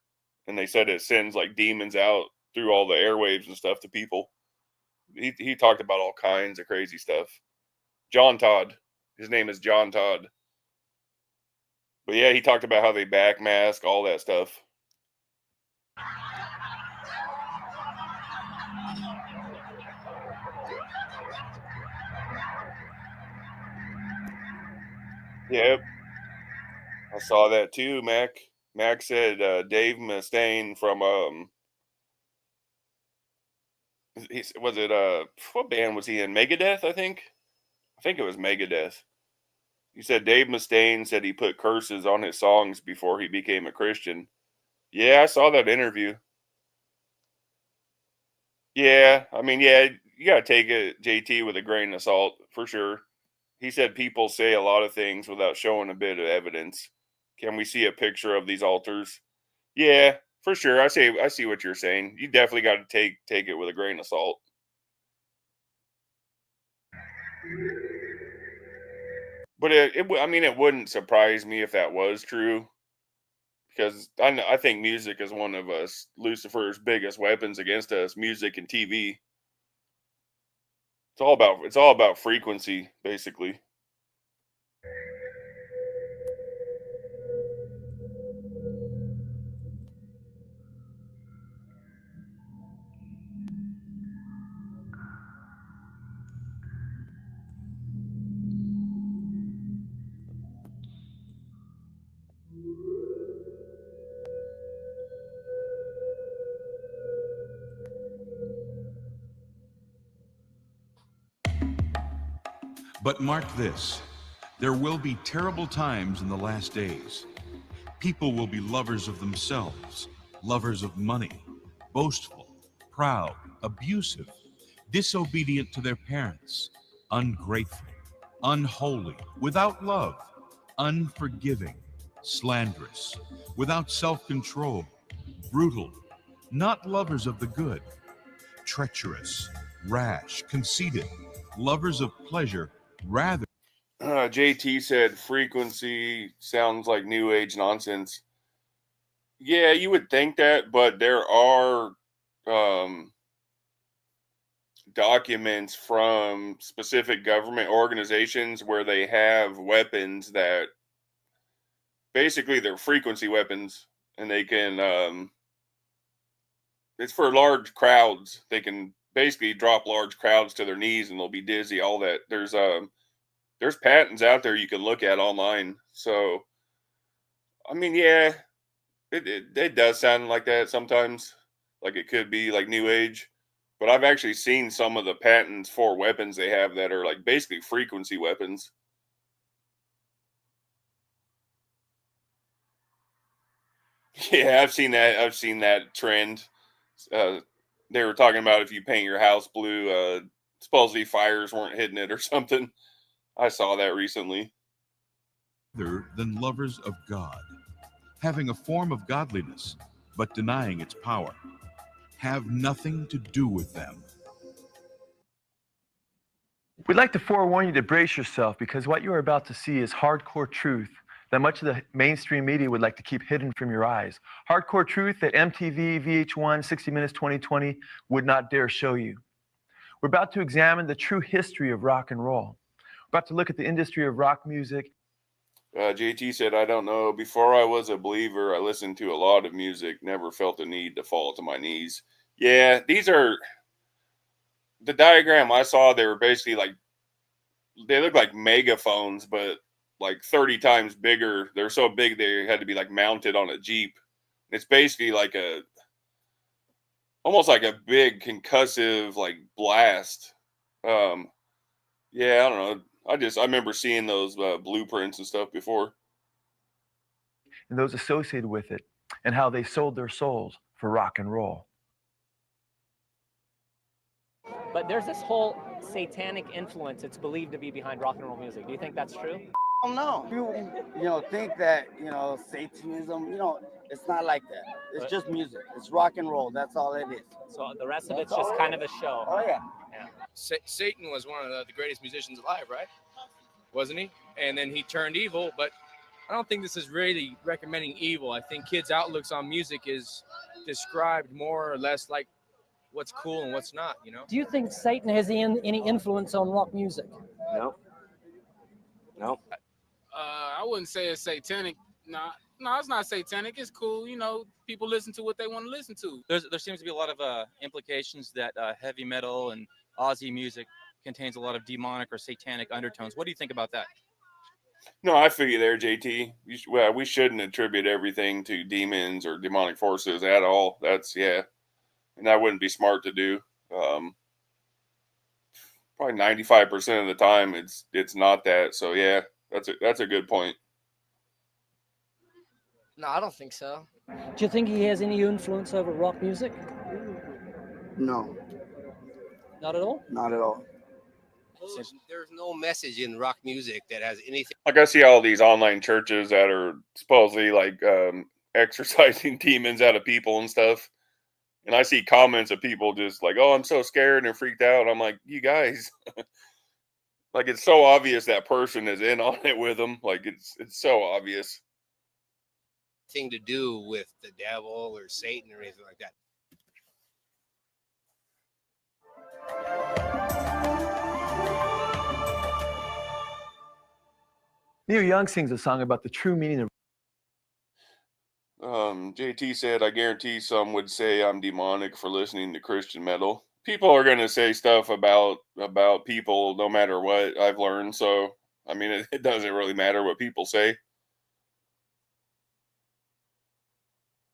And they said it sends like demons out through all the airwaves and stuff to people. He talked about all kinds of crazy stuff. John Todd. His name is John Todd. But yeah, he talked about how they backmask, all that stuff. Yep, I saw that too. Mac said Dave Mustaine from was it what band was he in? Megadeth, I think. I think it was Megadeth. He said Dave Mustaine said he put curses on his songs before he became a Christian. Yeah, I saw that interview. Yeah, I mean, yeah, you gotta take it, JT, with a grain of salt for sure. He said people say a lot of things without showing a bit of evidence. Can we see a picture of these altars? Yeah, for sure. I see what you're saying. You definitely got to take it with a grain of salt. But I mean, it wouldn't surprise me if that was true, because I think music is one of us Lucifer's biggest weapons against us. Music and TV. It's all about frequency, basically. But mark this, there will be terrible times in the last days. People will be lovers of themselves, lovers of money, boastful, proud, abusive, disobedient to their parents, ungrateful, unholy, without love, unforgiving, slanderous, without self-control, brutal, not lovers of the good, treacherous, rash, conceited, lovers of pleasure rather. JT said frequency sounds like new age nonsense. Yeah, you would think that, but there are documents from specific government organizations where they have weapons that basically they're frequency weapons, and they can it's for large crowds. They can basically drop large crowds to their knees and they'll be dizzy, all that. There's patents out there you can look at online. So I mean, yeah, it does sound like that sometimes, like it could be like new age. But I've actually seen some of the patents for weapons they have that are like basically frequency weapons. Yeah, I've seen that. I've seen that trend. They were talking about if you paint your house blue, supposedly fires weren't hitting it or something. I saw that recently. Than lovers of God, having a form of godliness, but denying its power. Have nothing to do with them. We'd like to forewarn you to brace yourself, because what you are about to see is hardcore truth that much of the mainstream media would like to keep hidden from your eyes. Hardcore truth that MTV, VH1, 60 Minutes 2020 would not dare show you. We're about to examine the true history of rock and roll. We're about to look at the industry of rock music. JT said, I don't know. Before I was a believer, I listened to a lot of music, never felt the need to fall to my knees. Yeah, these are the diagram I saw. They were basically like, they look like megaphones, but like 30 times bigger. They're so big they had to be like mounted on a Jeep. It's basically like almost like a big concussive like blast. Yeah, I don't know. I remember seeing those blueprints and stuff before. And those associated with it, and how they sold their souls for rock and roll. But there's this whole satanic influence it's believed to be behind rock and roll music. Do you think that's true? Oh no. You think that, Satanism, it's not like that. It's just music. It's rock and roll. That's all it is. So the rest of it's just kind of a show. Oh, yeah. Satan was one of the greatest musicians alive, right? Wasn't he? And then he turned evil, but I don't think this is really recommending evil. I think kids' outlooks on music is described more or less like what's cool and what's not, Do you think Satan has any influence on rock music? No. I wouldn't say it's satanic. No, it's not satanic. It's cool. People listen to what they want to listen to. There seems to be a lot of implications that heavy metal and Aussie music contains a lot of demonic or satanic undertones. What do you think about that? No, I feel you there, JT. Well, we shouldn't attribute everything to demons or demonic forces at all. That's and that wouldn't be smart to do. Probably 95% of the time, it's not that. So yeah, that's a good point. No, I don't think so. Do you think he has any influence over rock music? No, Not at all? not at all. There's no message in rock music that has anything. Like I see all these online churches that are supposedly like exorcising demons out of people and stuff. And I see comments of people just like, "Oh, I'm so scared and freaked out." I'm like, you guys, like it's so obvious that person is in on it with them. Like it's so obvious. Thing to do with the devil or Satan or anything like that. Neil Young sings a song about the true meaning of. JT said, "I guarantee some would say I'm demonic for listening to Christian metal." People are gonna say stuff about people no matter what, I've learned. So I mean, it doesn't really matter what people say.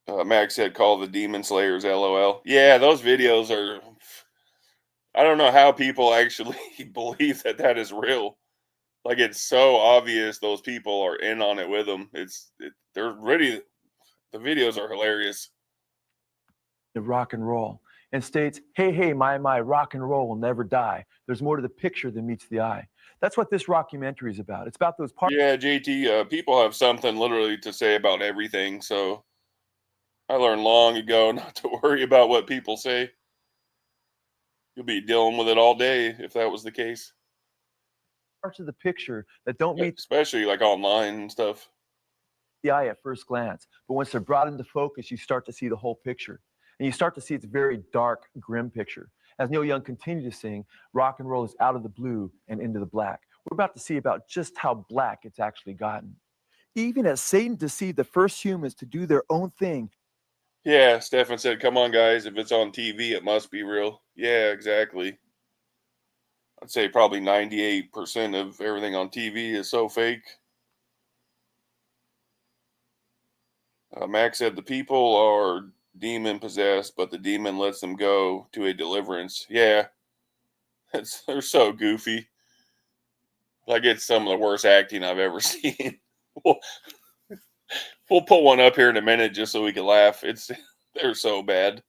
Max said, "Call the Demon Slayers, LOL." Yeah, those videos are. I don't know how people actually believe that is real. Like it's so obvious those people are in on it with them. They're ready. The videos are hilarious. Of rock and roll, and states, hey, my, rock and roll will never die. There's more to the picture than meets the eye. That's what this documentary is about. It's about those parts. Yeah, JT, people have something literally to say about everything. So I learned long ago not to worry about what people say. You'll be dealing with it all day if that was the case. Parts of the picture that don't meet, especially like online and stuff, the eye at first glance, but once they're brought into focus, you start to see the whole picture, and you start to see it's a very dark, grim picture. As Neil Young continued to sing, rock and roll is out of the blue and into the black. We're about to see about just how black it's actually gotten. Even as Satan deceived the first humans to do their own thing. Yeah, Stefan said, "Come on, guys, if it's on TV, it must be real." Yeah, exactly. I'd say probably 98% of everything on TV is so fake. Max said, "The people are demon possessed, but the demon lets them go to a deliverance." Yeah, they're so goofy. Like it's some of the worst acting I've ever seen. We'll put one up here in a minute just so we can laugh. They're so bad.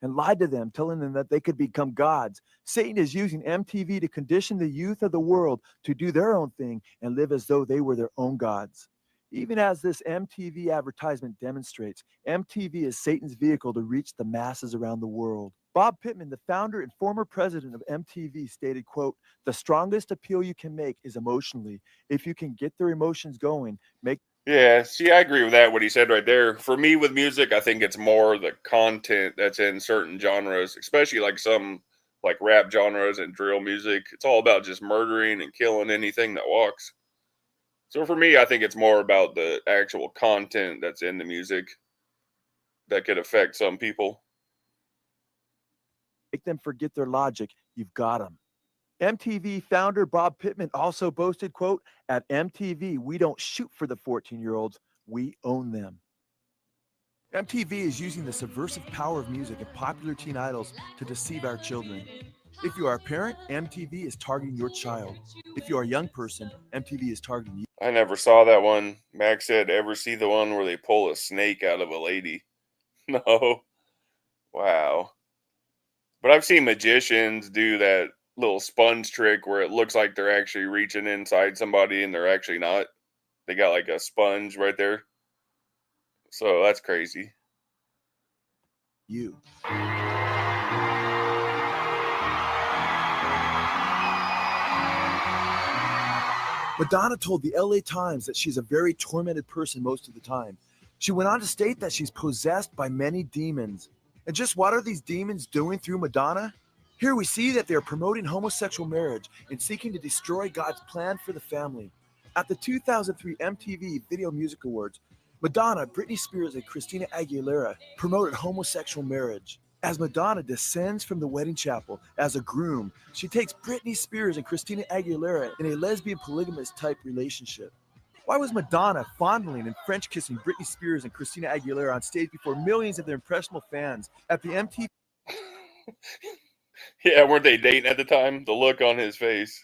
And lied to them, telling them that they could become gods. Satan is using MTV to condition the youth of the world to do their own thing and live as though they were their own gods. Even as this MTV advertisement demonstrates, MTV is Satan's vehicle to reach the masses around the world. Bob Pittman, the founder and former president of MTV, stated, quote, "The strongest appeal you can make is emotionally. If you can get their emotions going, make." Yeah, see, I agree with that, what he said right there. For me with music, I think it's more the content that's in certain genres, especially like some like rap genres and drill music. It's all about just murdering and killing anything that walks. So for me, I think it's more about the actual content that's in the music that could affect some people. Make them forget their logic. You've got them. MTV founder Bob Pittman also boasted, quote, "At MTV, we don't shoot for the 14-year-olds. We own them." MTV is using the subversive power of music and popular teen idols to deceive our children. If you are a parent, MTV is targeting your child. If you are a young person, MTV is targeting you. I never saw that one. Max said, "Ever see the one where they pull a snake out of a lady?" No. Wow. But I've seen magicians do that little sponge trick where it looks like they're actually reaching inside somebody and they're actually not. They got like a sponge right there. So that's crazy. You. Madonna told the LA Times that she's a very tormented person most of the time. She went on to state that she's possessed by many demons. And just what are these demons doing through Madonna? Here we see that they're promoting homosexual marriage and seeking to destroy God's plan for the family. At the 2003 MTV Video Music Awards, Madonna, Britney Spears, and Christina Aguilera promoted homosexual marriage. As Madonna descends from the wedding chapel as a groom, she takes Britney Spears and Christina Aguilera in a lesbian polygamous type relationship. Why was Madonna fondling and French kissing Britney Spears and Christina Aguilera on stage before millions of their impressionable fans at the MTV? Yeah, weren't they dating at the time? The look on his face.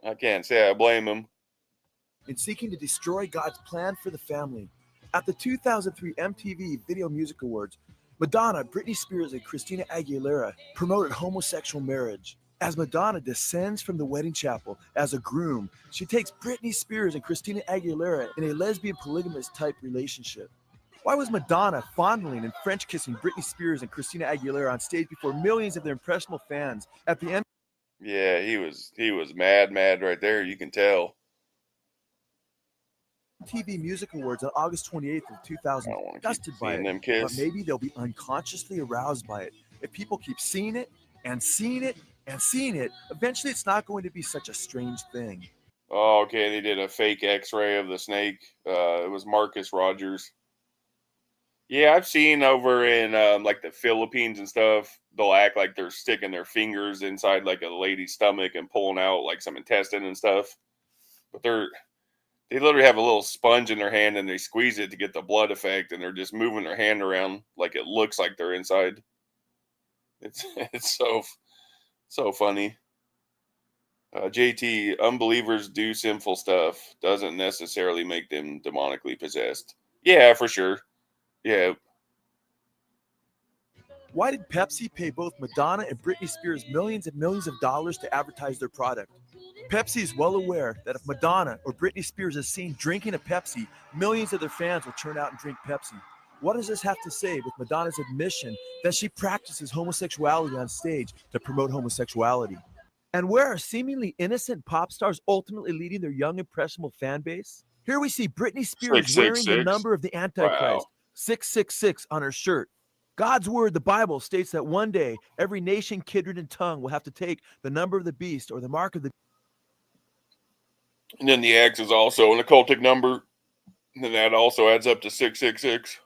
I can't say I blame him. In seeking to destroy God's plan for the family. At the 2003 MTV Video Music Awards, Madonna, Britney Spears, and Christina Aguilera promoted homosexual marriage. As Madonna descends from the wedding chapel as a groom, she takes Britney Spears and Christina Aguilera in a lesbian polygamous type relationship. Why was Madonna fondling and French kissing Britney Spears and Christina Aguilera on stage before millions of their impressionable fans at the Yeah, he was mad right there. You can tell. MTV Music Awards on August 28th of 2000, disgusted by it, but maybe they'll be unconsciously aroused by it. If people keep seeing it and seeing it and seeing it, eventually it's not going to be such a strange thing. Oh, okay. They did a fake X-ray of the snake. It was Marcus Rogers. Yeah, I've seen over in like the Philippines and stuff, they'll act like they're sticking their fingers inside like a lady's stomach and pulling out like some intestine and stuff. But they literally have a little sponge in their hand and they squeeze it to get the blood effect, and they're just moving their hand around like it looks like they're inside. It's so funny. JT, unbelievers do sinful stuff. Doesn't necessarily make them demonically possessed. Yeah, for sure. Yeah. Why did Pepsi pay both Madonna and Britney Spears millions and millions of dollars to advertise their product? Pepsi is well aware that if Madonna or Britney Spears is seen drinking a Pepsi, millions of their fans will turn out and drink Pepsi. What does this have to say with Madonna's admission that she practices homosexuality on stage to promote homosexuality? And where are seemingly innocent pop stars ultimately leading their young, impressionable fan base? Here we see Britney Spears wearing the number of the Antichrist, 666, on her shirt. God's word, the Bible, states that one day every nation, kindred, and tongue will have to take the number of the beast or the mark of the. And then the X is also an occultic number. And then that also adds up to 666.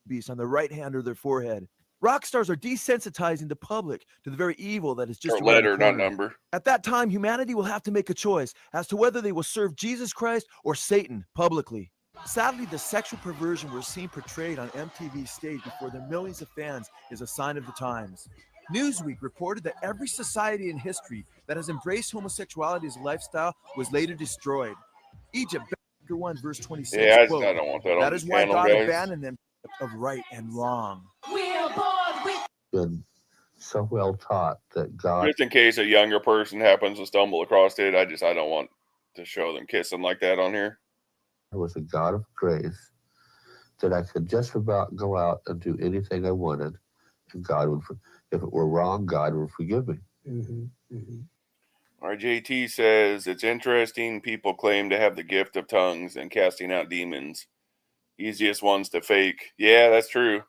Beast on the right hand or their forehead. Rock stars are desensitizing the public to the very evil that is just or letter, not number. At that time, humanity will have to make a choice as to whether they will serve Jesus Christ or Satan publicly. Sadly, the sexual perversion we're seeing portrayed on MTV's stage before their millions of fans is a sign of the times. Newsweek reported that every society in history that has embraced homosexuality as a lifestyle was later destroyed. Egypt, chapter 1, verse 26. Yeah, quote, I don't want that on that the is why channel, God guys. abandoned them of right and wrong. Been so well taught that God. Just in case a younger person happens to stumble across it, I don't want to show them kissing like that on here. Was a God of grace, that I could just about go out and do anything I wanted, and God would, if it were wrong, God would forgive me. RJT says, it's interesting people claim to have the gift of tongues and casting out demons. Easiest ones to fake. Yeah, that's true.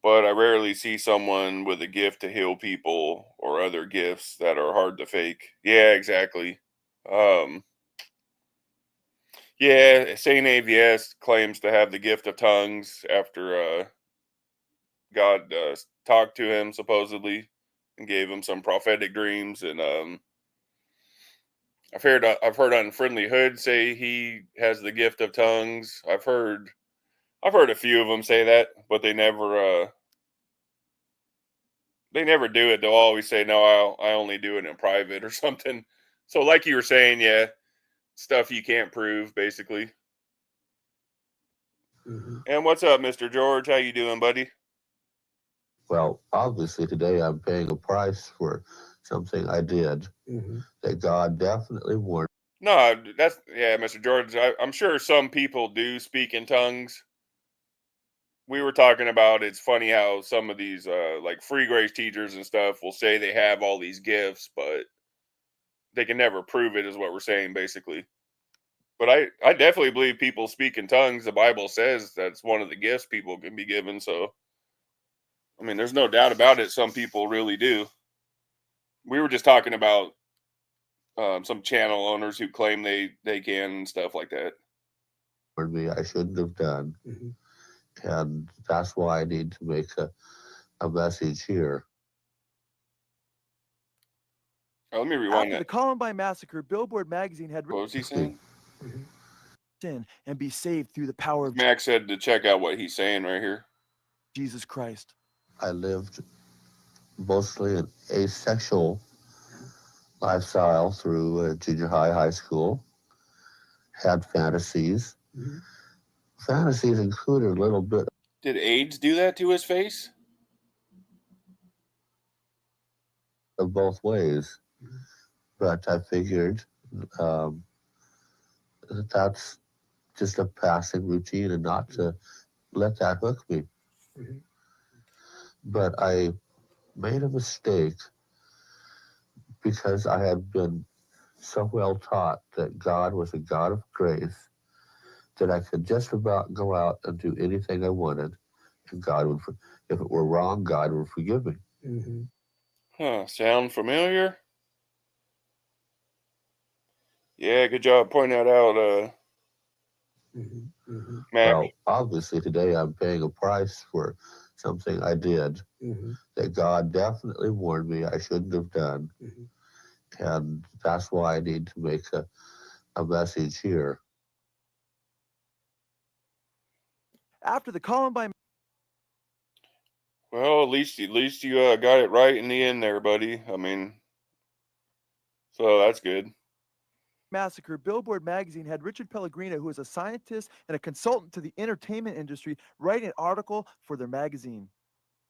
But I rarely see someone with a gift to heal people or other gifts that are hard to fake. Yeah, exactly. Yeah, Saint AVS claims to have the gift of tongues after God talked to him supposedly and gave him some prophetic dreams. And I've heard Unfriendly Hood say he has the gift of tongues. I've heard a few of them say that, but they never do it. They'll always say, "No, I only do it in private" or something. So, like you were saying, yeah. Stuff you can't prove, basically. And what's up, Mr. George? How you doing, buddy? Well, obviously today I'm paying a price for something I did that God definitely warned. No, Mr. George. I'm sure some people do speak in tongues. We were talking about, it's funny how some of these like free grace teachers and stuff will say they have all these gifts, but they can never prove it, is what we're saying, basically. But I definitely believe people speak in tongues. The Bible says that's one of the gifts people can be given. So, I mean, there's no doubt about it. Some people really do. We were just talking about some channel owners who claim they can and stuff like that. Me, I shouldn't have done. And that's why I need to make a message here. Oh, let me rewind After the that. Columbine massacre, Billboard magazine had What was he saying? sin and be saved through the power of Max said to check out what he's saying right here. Jesus Christ. I lived mostly an asexual lifestyle through junior high, high school. Had fantasies. Fantasies included a little bit Did AIDS do that to his face? of both ways, but I figured that's just a passing routine and not to let that hook me. But I made a mistake because I had been so well taught that God was a God of grace that I could just about go out and do anything I wanted, and God would, if it were wrong, God would forgive me. Huh, sound familiar? Yeah, good job pointing that out, Mac. Well, obviously today I'm paying a price for something I did that God definitely warned me I shouldn't have done. And that's why I need to make a message here. After the Columbine Well, at least you got it right in the end there, buddy. I mean, so that's good. massacre, Billboard magazine had Richard Pellegrino, who is a scientist and a consultant to the entertainment industry, write an article for their magazine.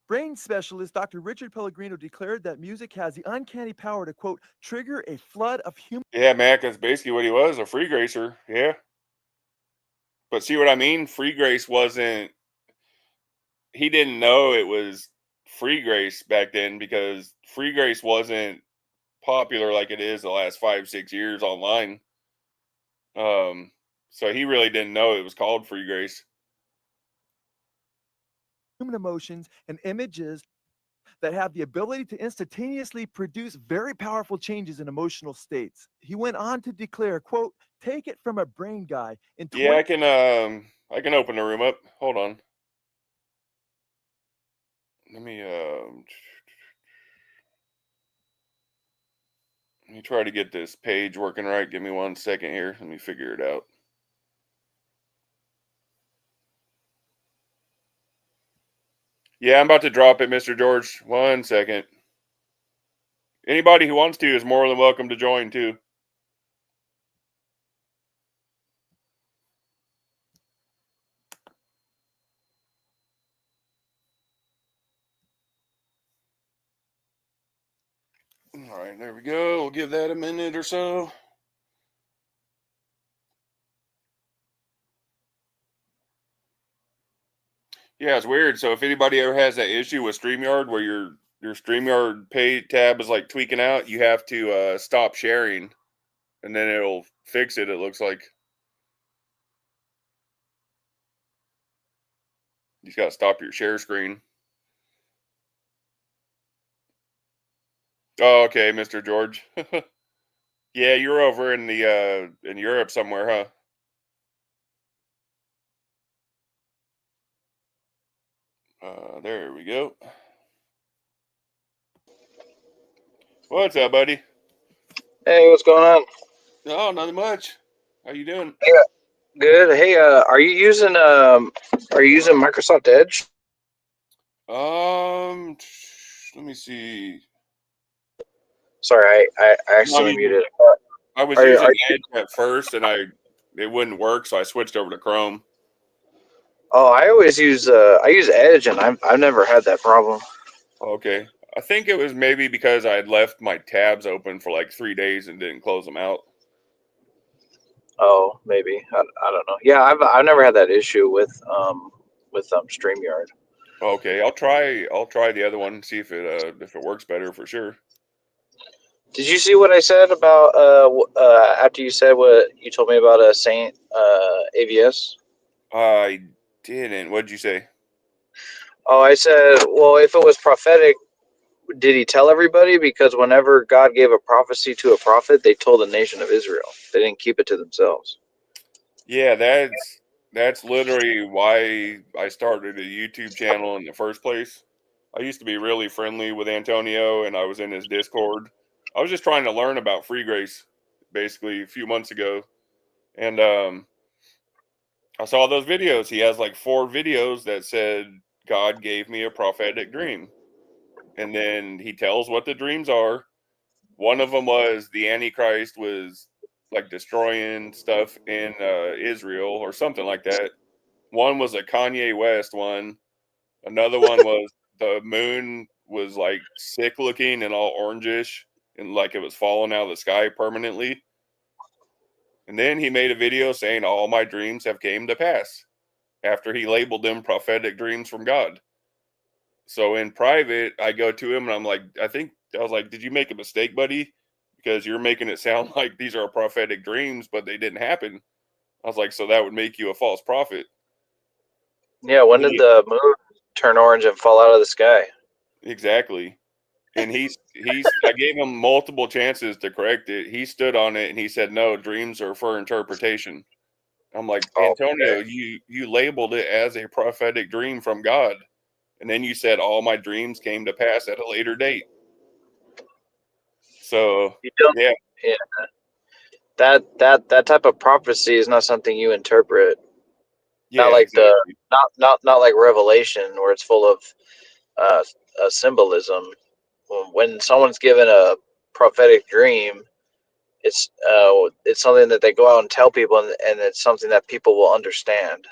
Brain specialist Dr. Richard Pellegrino declared that music has the uncanny power to, quote, trigger a flood of human. Yeah, Mac, that's basically what he was, a free gracer. Yeah. But see what I mean? Free grace wasn't, he didn't know it was free grace back then because free grace wasn't popular like it is the last 5-6 years online. So he really didn't know it was called free grace. Human emotions and images that have the ability to instantaneously produce very powerful changes in emotional states. He went on to declare, quote, take it from a brain guy. Yeah, I can open the room up. Hold on. Let me try to get this page working right. Give me 1 second here. Let me figure it out. Yeah, I'm about to drop it, Mr. George. 1 second. Anybody who wants to is more than welcome to join, too. All right, there we go. We'll give that a minute or so. Yeah, it's weird. So if anybody ever has that issue with StreamYard where your StreamYard pay tab is like tweaking out, you have to stop sharing, and then it'll fix it, it looks like. You just got to stop your share screen. Oh, okay, Mr. George. Yeah, you're over in the in Europe somewhere, huh? There we go. What's up, buddy? Hey, what's going on? Oh, nothing much. How you doing? Yeah, good. Hey, are you using Microsoft Edge? Let me see. Sorry, I accidentally muted. I was using Edge at first, and it wouldn't work, so I switched over to Chrome. Oh, I always use Edge, and I've never had that problem. Okay, I think it was maybe because I had left my tabs open for like 3 days and didn't close them out. Oh, maybe I don't know. Yeah, I've never had that issue with StreamYard. Okay, I'll try the other one, see if it works better for sure. Did you see what I said about after you said what you told me about Saint AVS? I didn't. What'd you say? Oh, I said, well, if it was prophetic, did he tell everybody? Because whenever God gave a prophecy to a prophet, they told the nation of Israel. They didn't keep it to themselves. Yeah, That's literally why I started a YouTube channel in the first place. I used to be really friendly with Antonio, and I was in his Discord. I was just trying to learn about free grace, basically, a few months ago. And I saw those videos. He has like 4 videos that said, God gave me a prophetic dream. And then he tells what the dreams are. One of them was the Antichrist was like destroying stuff in Israel or something like that. One was a Kanye West one. Another one was the moon was like sick looking and all orangish and like it was falling out of the sky permanently. And then he made a video saying all my dreams have came to pass after he labeled them prophetic dreams from God. So in private, I go to him and I'm like, I was like, did you make a mistake, buddy? Because you're making it sound like these are prophetic dreams, but they didn't happen. I was like, so that would make you a false prophet. Yeah, when did the moon turn orange and fall out of the sky? Exactly. And I gave him multiple chances to correct it. He stood on it and he said, no, dreams are for interpretation. I'm like, Antonio, you labeled it as a prophetic dream from God. And then you said all my dreams came to pass at a later date. So yeah. That type of prophecy is not something you interpret. Yeah, not like not like Revelation where it's full of symbolism. When someone's given a prophetic dream, it's something that they go out and tell people, and it's something that people will understand.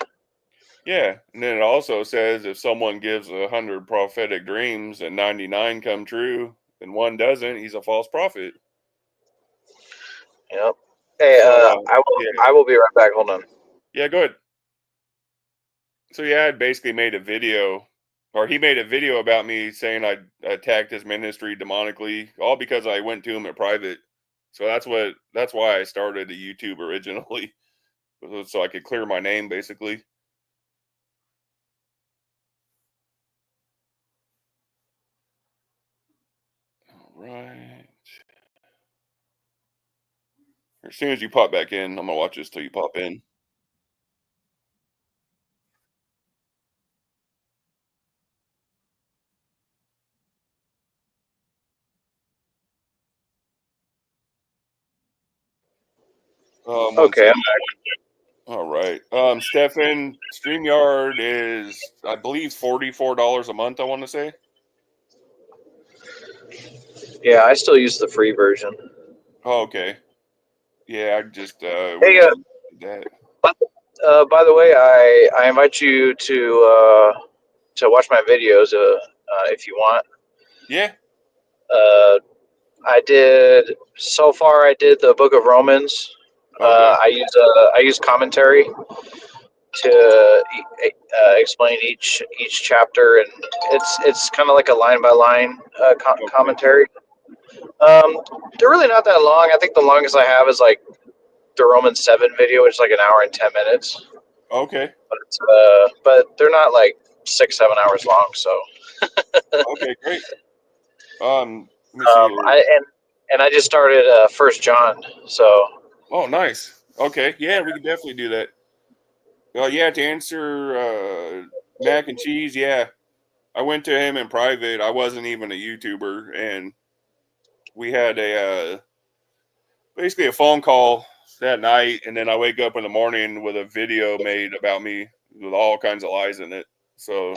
Yeah, and then it also says if someone gives 100 prophetic dreams and 99 come true and one doesn't, he's a false prophet. Yep. Hey, I will be right back. Hold on. Yeah, go ahead. So yeah, I basically made a video, or he made a video about me saying I attacked his ministry demonically, all because I went to him in private. So that's why I started a YouTube originally, so I could clear my name, basically. Right. As soon as you pop back in, I'm gonna watch this till you pop in. Okay, I'm back. All right. Stefan, StreamYard is, I believe, $44 a month, I want to say. Yeah, I still use the free version. Oh, okay. Yeah, I just Hey, that. by the way, I invite you to watch my videos if you want. Yeah. I did the Book of Romans. Okay. I use commentary to explain each chapter, and it's kind of like a line by line commentary. They're really not that long. I think the longest I have is like the Romans 7 video, which is like an hour and 10 minutes. Okay. But they're not like 6-7 hours long. So. Okay, great. Let me see. I just started 1 John. So. Oh, nice. Okay, yeah, we can definitely do that. Yeah, to answer Mac and Cheese, yeah, I went to him in private. I wasn't even a YouTuber, and we had basically a phone call that night, and then I wake up in the morning with a video made about me with all kinds of lies in it. So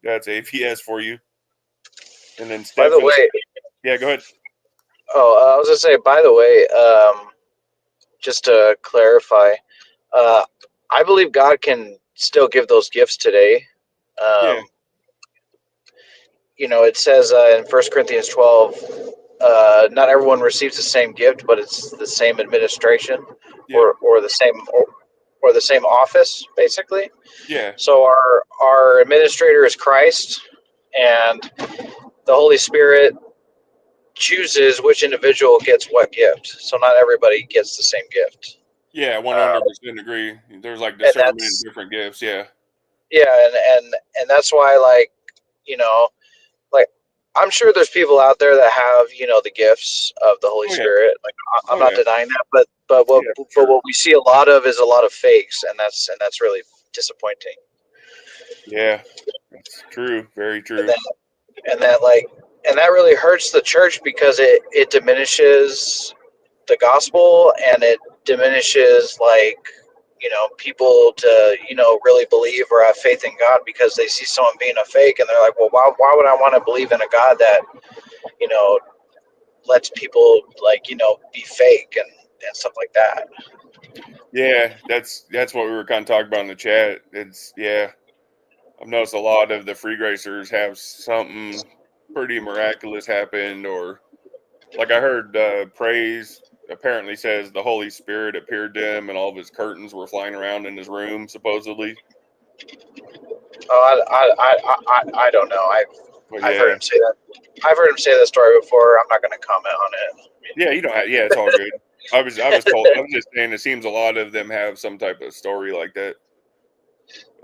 that's APS for you. And then By the way, yeah, go ahead. Oh, I was gonna say, by the way, just to clarify, I believe God can still give those gifts today. Yeah. You know, it says in 1 Corinthians 12, not everyone receives the same gift, but it's the same administration, or the same office, basically. Yeah. So our administrator is Christ, and the Holy Spirit chooses which individual gets what gift. So not everybody gets the same gift. Yeah, 100% agree. There's like discernment in different gifts. Yeah. Yeah, and that's why, like, you know, like, I'm sure there's people out there that have, you know, the gifts of the Holy Spirit. Like, I'm not denying that, but what we see a lot of is a lot of fakes, and that's really disappointing. Yeah, that's true. Very true. And that really hurts the church because it diminishes the gospel, and it diminishes people to really believe or have faith in God, because they see someone being a fake and they're like, well, why would I want to believe in a God that lets people be fake and stuff like that. Yeah, that's what we were kind of talking about in the chat. I've noticed a lot of the free gracers have something pretty miraculous happened, or like I heard Praise apparently says the Holy Spirit appeared to him and all of his curtains were flying around in his room, supposedly. Oh, I don't know. I've heard him say that. I've heard him say that story before. I'm not going to comment on it. Yeah, you don't have, yeah, it's all good. I was told. I was just saying it seems a lot of them have some type of story like that.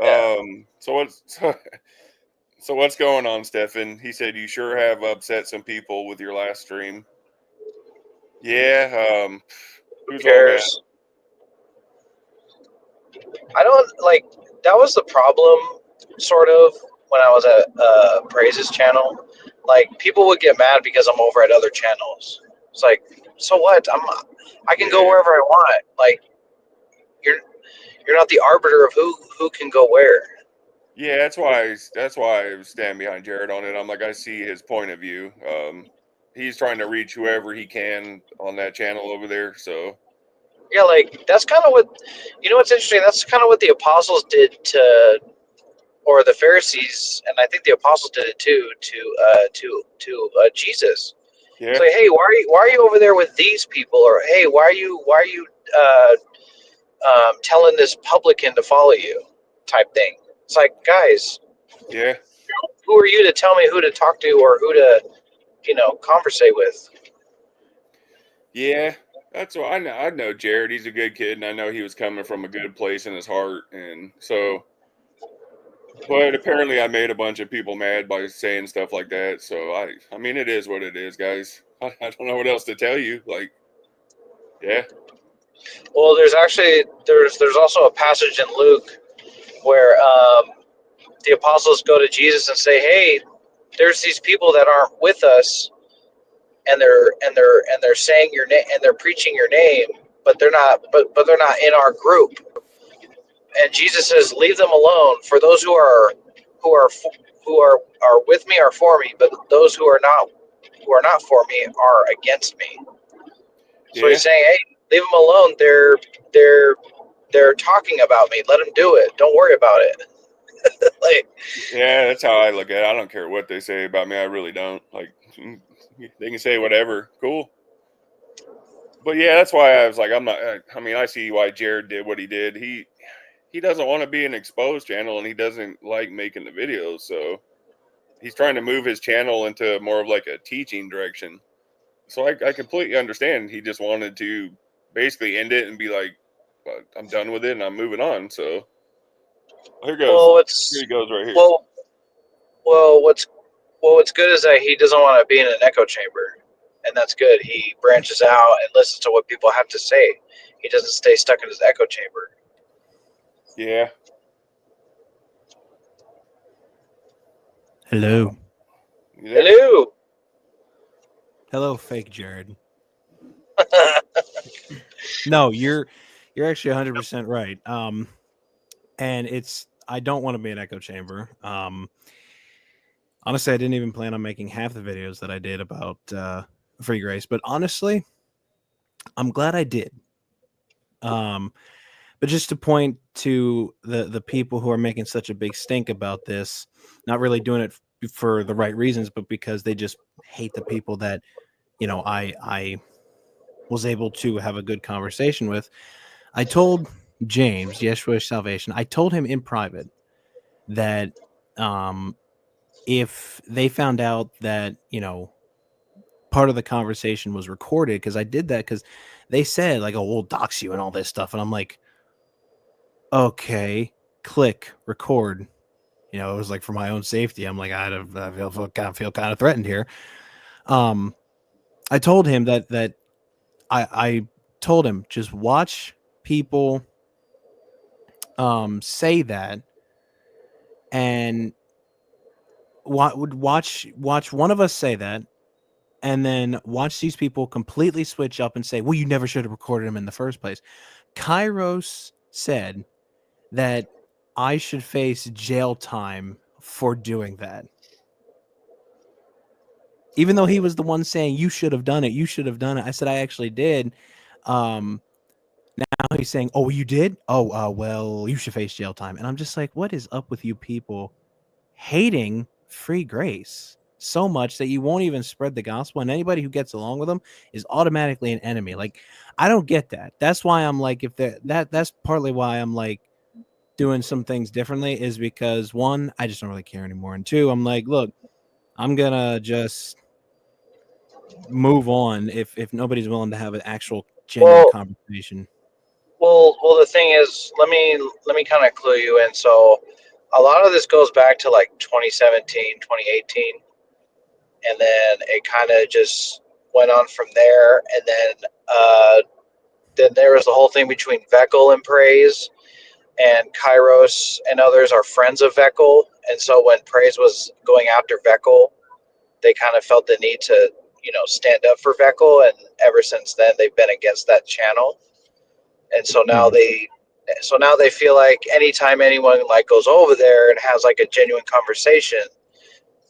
Yeah. So what's going on, Stefan? He said you sure have upset some people with your last stream. Yeah. Who cares? I don't that was the problem, sort of, when I was at Praise's channel. Like, people would get mad because I'm over at other channels. It's like, so what? I can go wherever I want. Like, you're not the arbiter of who can go where. Yeah, that's why I stand behind Jared on it. I'm like, I see his point of view. He's trying to reach whoever he can on that channel over there. So yeah, that's kind of what, what's interesting. That's kind of what the apostles did or the Pharisees, and I think the apostles did it too, to Jesus. Yeah. It's like, hey, why are you over there with these people? Or hey, why are you telling this publican to follow you? Type thing. It's like, guys. Yeah. Who are you to tell me who to talk to or who to, conversate with? Yeah, that's what I know. I know Jared. He's a good kid, and I know he was coming from a good place in his heart, and so. But apparently, I made a bunch of people mad by saying stuff like that. So I mean, it is what it is, guys. I don't know what else to tell you. Like, yeah. Well, there's also a passage in Luke where the apostles go to Jesus and say, "Hey, there's these people that aren't with us, and they're saying your name and they're preaching your name, but they're not in our group." And Jesus says, "Leave them alone. For those who are with me are for me, but those who are not for me are against me." So he's saying, "Hey, leave them alone. They're talking about me. Let them do it. Don't worry about it." Yeah, that's how I look at it. I don't care what they say about me. I really don't. Like, they can say whatever. Cool. But yeah, that's why I was like, I'm not. I mean, I see why Jared did what he did. He doesn't want to be an exposed channel, and he doesn't like making the videos. So he's trying to move his channel into more of like a teaching direction. So I completely understand. He just wanted to basically end it and be like, I'm done with it and I'm moving on. So here goes. Well, here he goes right here. Well, what's good is that he doesn't want to be in an echo chamber, and that's good. He branches out and listens to what people have to say. He doesn't stay stuck in his echo chamber. Yeah. Hello. Hello. Hello, fake Jared. No, you're actually 100% right. And I don't want to be an echo chamber. Honestly, I didn't even plan on making half the videos that I did about free grace, but honestly, I'm glad I did. But just to point to the people who are making such a big stink about this, not really doing it for the right reasons, but because they just hate the people that, I was able to have a good conversation with. I told James, Yeshua's Salvation, I told him in private that if they found out that, part of the conversation was recorded, because I did that because they said, like, oh, we'll dox you and all this stuff. And I'm like, okay, click, record. It was like for my own safety. I'm like, I feel kind of threatened here. I told him that I told him, just watch people say that, and watch one of us say that, and then watch these people completely switch up and say, well, you never should have recorded him in the first place. Kairos said that I should face jail time for doing that. Even though he was the one saying, you should have done it. You should have done it. I said, I actually did. Now he's saying, oh, you did? Oh, well, you should face jail time. And I'm just like, what is up with you people hating free grace so much that you won't even spread the gospel? And anybody who gets along with them is automatically an enemy. Like, I don't get that. That's why I'm like, if that's partly why I'm like doing some things differently, is because one, I just don't really care anymore. And two, I'm like, look, I'm gonna just move on if nobody's willing to have an actual genuine conversation. Well, the thing is, let me kind of clue you in. So a lot of this goes back to like 2017, 2018, and then it kind of just went on from there. And then there was the whole thing between Veckel and Praise, and Kairos and others are friends of Veckel. And so when Praise was going after Veckel, they kind of felt the need to, stand up for Veckel. And ever since then, they've been against that channel. And so now they feel like anytime anyone like goes over there and has like a genuine conversation,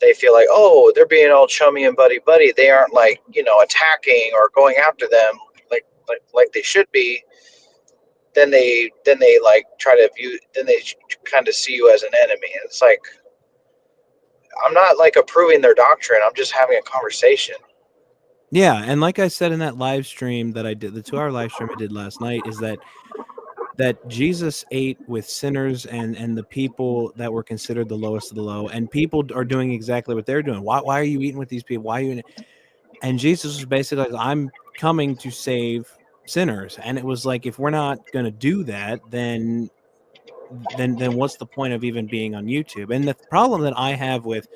they feel like, oh, they're being all chummy and buddy. They aren't like, attacking or going after them like they should be. Then they like try to view, then they kind of see you as an enemy. And it's like, I'm not like approving their doctrine. I'm just having a conversation. Yeah, and like I said in that live stream that I did, the 2-hour live stream I did last night, is that Jesus ate with sinners and the people that were considered the lowest of the low, and people are doing exactly what they're doing. Why are you eating with these people? Why are you? And Jesus was basically like, I'm coming to save sinners, and it was like, if we're not going to do that, then what's the point of even being on YouTube? And the problem that I have with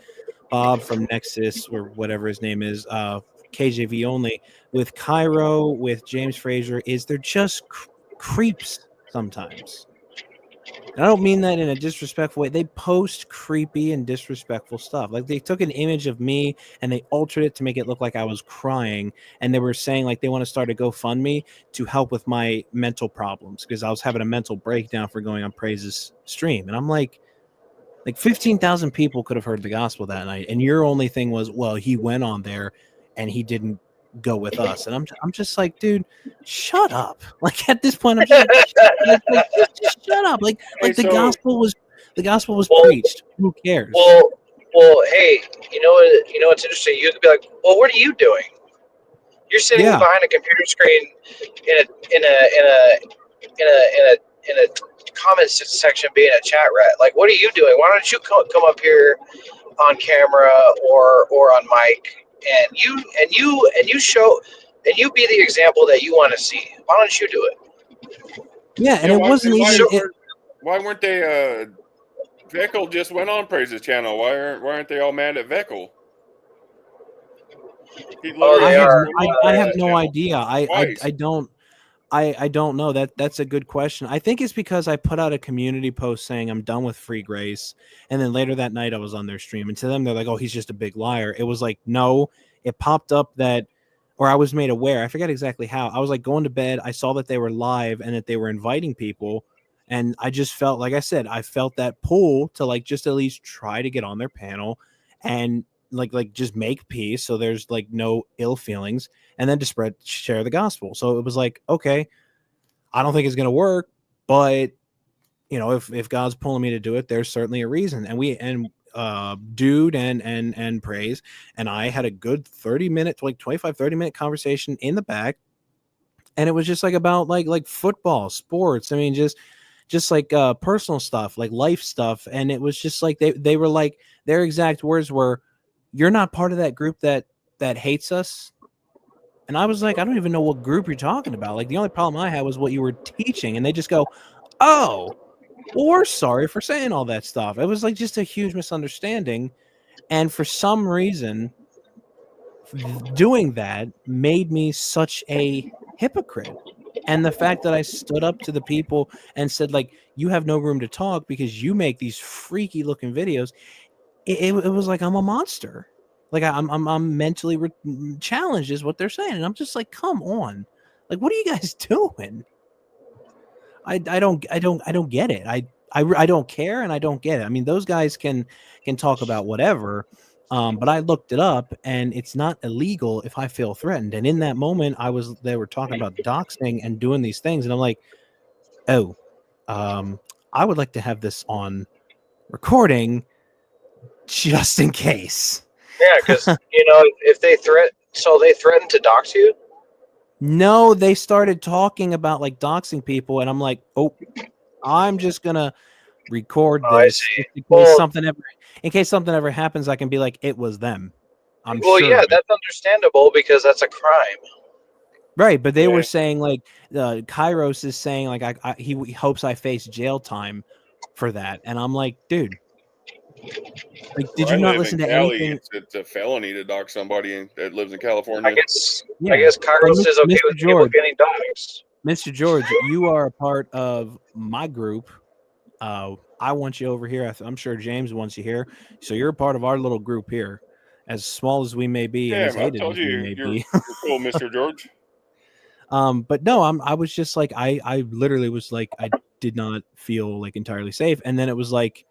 Bob from Nexus, or whatever his name is, KJV only, with Cairo, with James Fraser, is they're just creeps sometimes. And I don't mean that in a disrespectful way. They post creepy and disrespectful stuff. Like, they took an image of me and they altered it to make it look like I was crying, and they were saying like they want to start a GoFundMe to help with my mental problems because I was having a mental breakdown for going on Praise's stream. And I'm like 15,000 people could have heard the gospel that night, and your only thing was, well, he went on there and he didn't go with us. And I'm just like, dude, shut up. Like, at this point, I'm just like just shut up. Like the gospel was preached. Who cares? Well, hey, you know what's interesting? You could be like, well, what are you doing? You're sitting behind a computer screen in a comments section, being a chat rat. Like, what are you doing? Why don't you come up here on camera or on mic? And you show, and you be the example that you want to see. Why don't you do it? Yeah, and it wasn't even. Why weren't they? Veckel just went on Praise's channel. Why aren't they all mad at Veckel? I have no idea. I don't know. That's a good question. I think it's because I put out a community post saying I'm done with free grace, and then later that night I was on their stream, and to them they're like, oh, he's just a big liar. It was like, no, it popped up that, or I was made aware, I forget exactly how. I was like going to bed, I saw that they were live and that they were inviting people, and I just felt, like I said, I felt that pull to like just at least try to get on their panel and like just make peace, so there's like no ill feelings, and then to share the gospel. So it was like, okay, I don't think it's gonna work, but if God's pulling me to do it, there's certainly a reason. And Dude and Praise and I had a good 30-minute, like 25-30-minute conversation in the back, and it was just like about like football, sports. I mean, just like personal stuff, like life stuff. And it was just like they were like, their exact words were, you're not part of that group that hates us. And I was like, I don't even know what group you're talking about. Like, the only problem I had was what you were teaching. And they just go, oh, well, we're sorry for saying all that stuff. It was like just a huge misunderstanding. And for some reason, doing that made me such a hypocrite. And the fact that I stood up to the people and said, like, you have no room to talk because you make these freaky looking videos, it was like I'm a monster. Like I'm mentally challenged is what they're saying. And I'm just like, come on. Like, what are you guys doing? I don't get it. I don't care, and I don't get it. I mean, those guys can talk about whatever, but I looked it up, and it's not illegal if I feel threatened. And in that moment, they were talking about doxing and doing these things, and I'm like, oh, I would like to have this on recording just in case. Yeah, because if they threatened to dox you. No, they started talking about like doxing people, and I'm like, oh, I'm just gonna record this in case something ever happens. I can be like, it was them. Well, yeah, that's understandable because that's a crime. Right, but they were saying like Kairos is saying like he hopes I face jail time for that, and I'm like, dude, like, did you not listen to anything? It's a felony to dox somebody that lives in California. I guess Kairos is okay with people getting doxed. Mr. George, you are a part of my group. I want you over here. I'm sure James wants you here. So you're a part of our little group here, as small as we may be, and as hated as we may be. You're cool, Mr. George. But no, I was just like, I literally was like, I did not feel like entirely safe. And then it was like,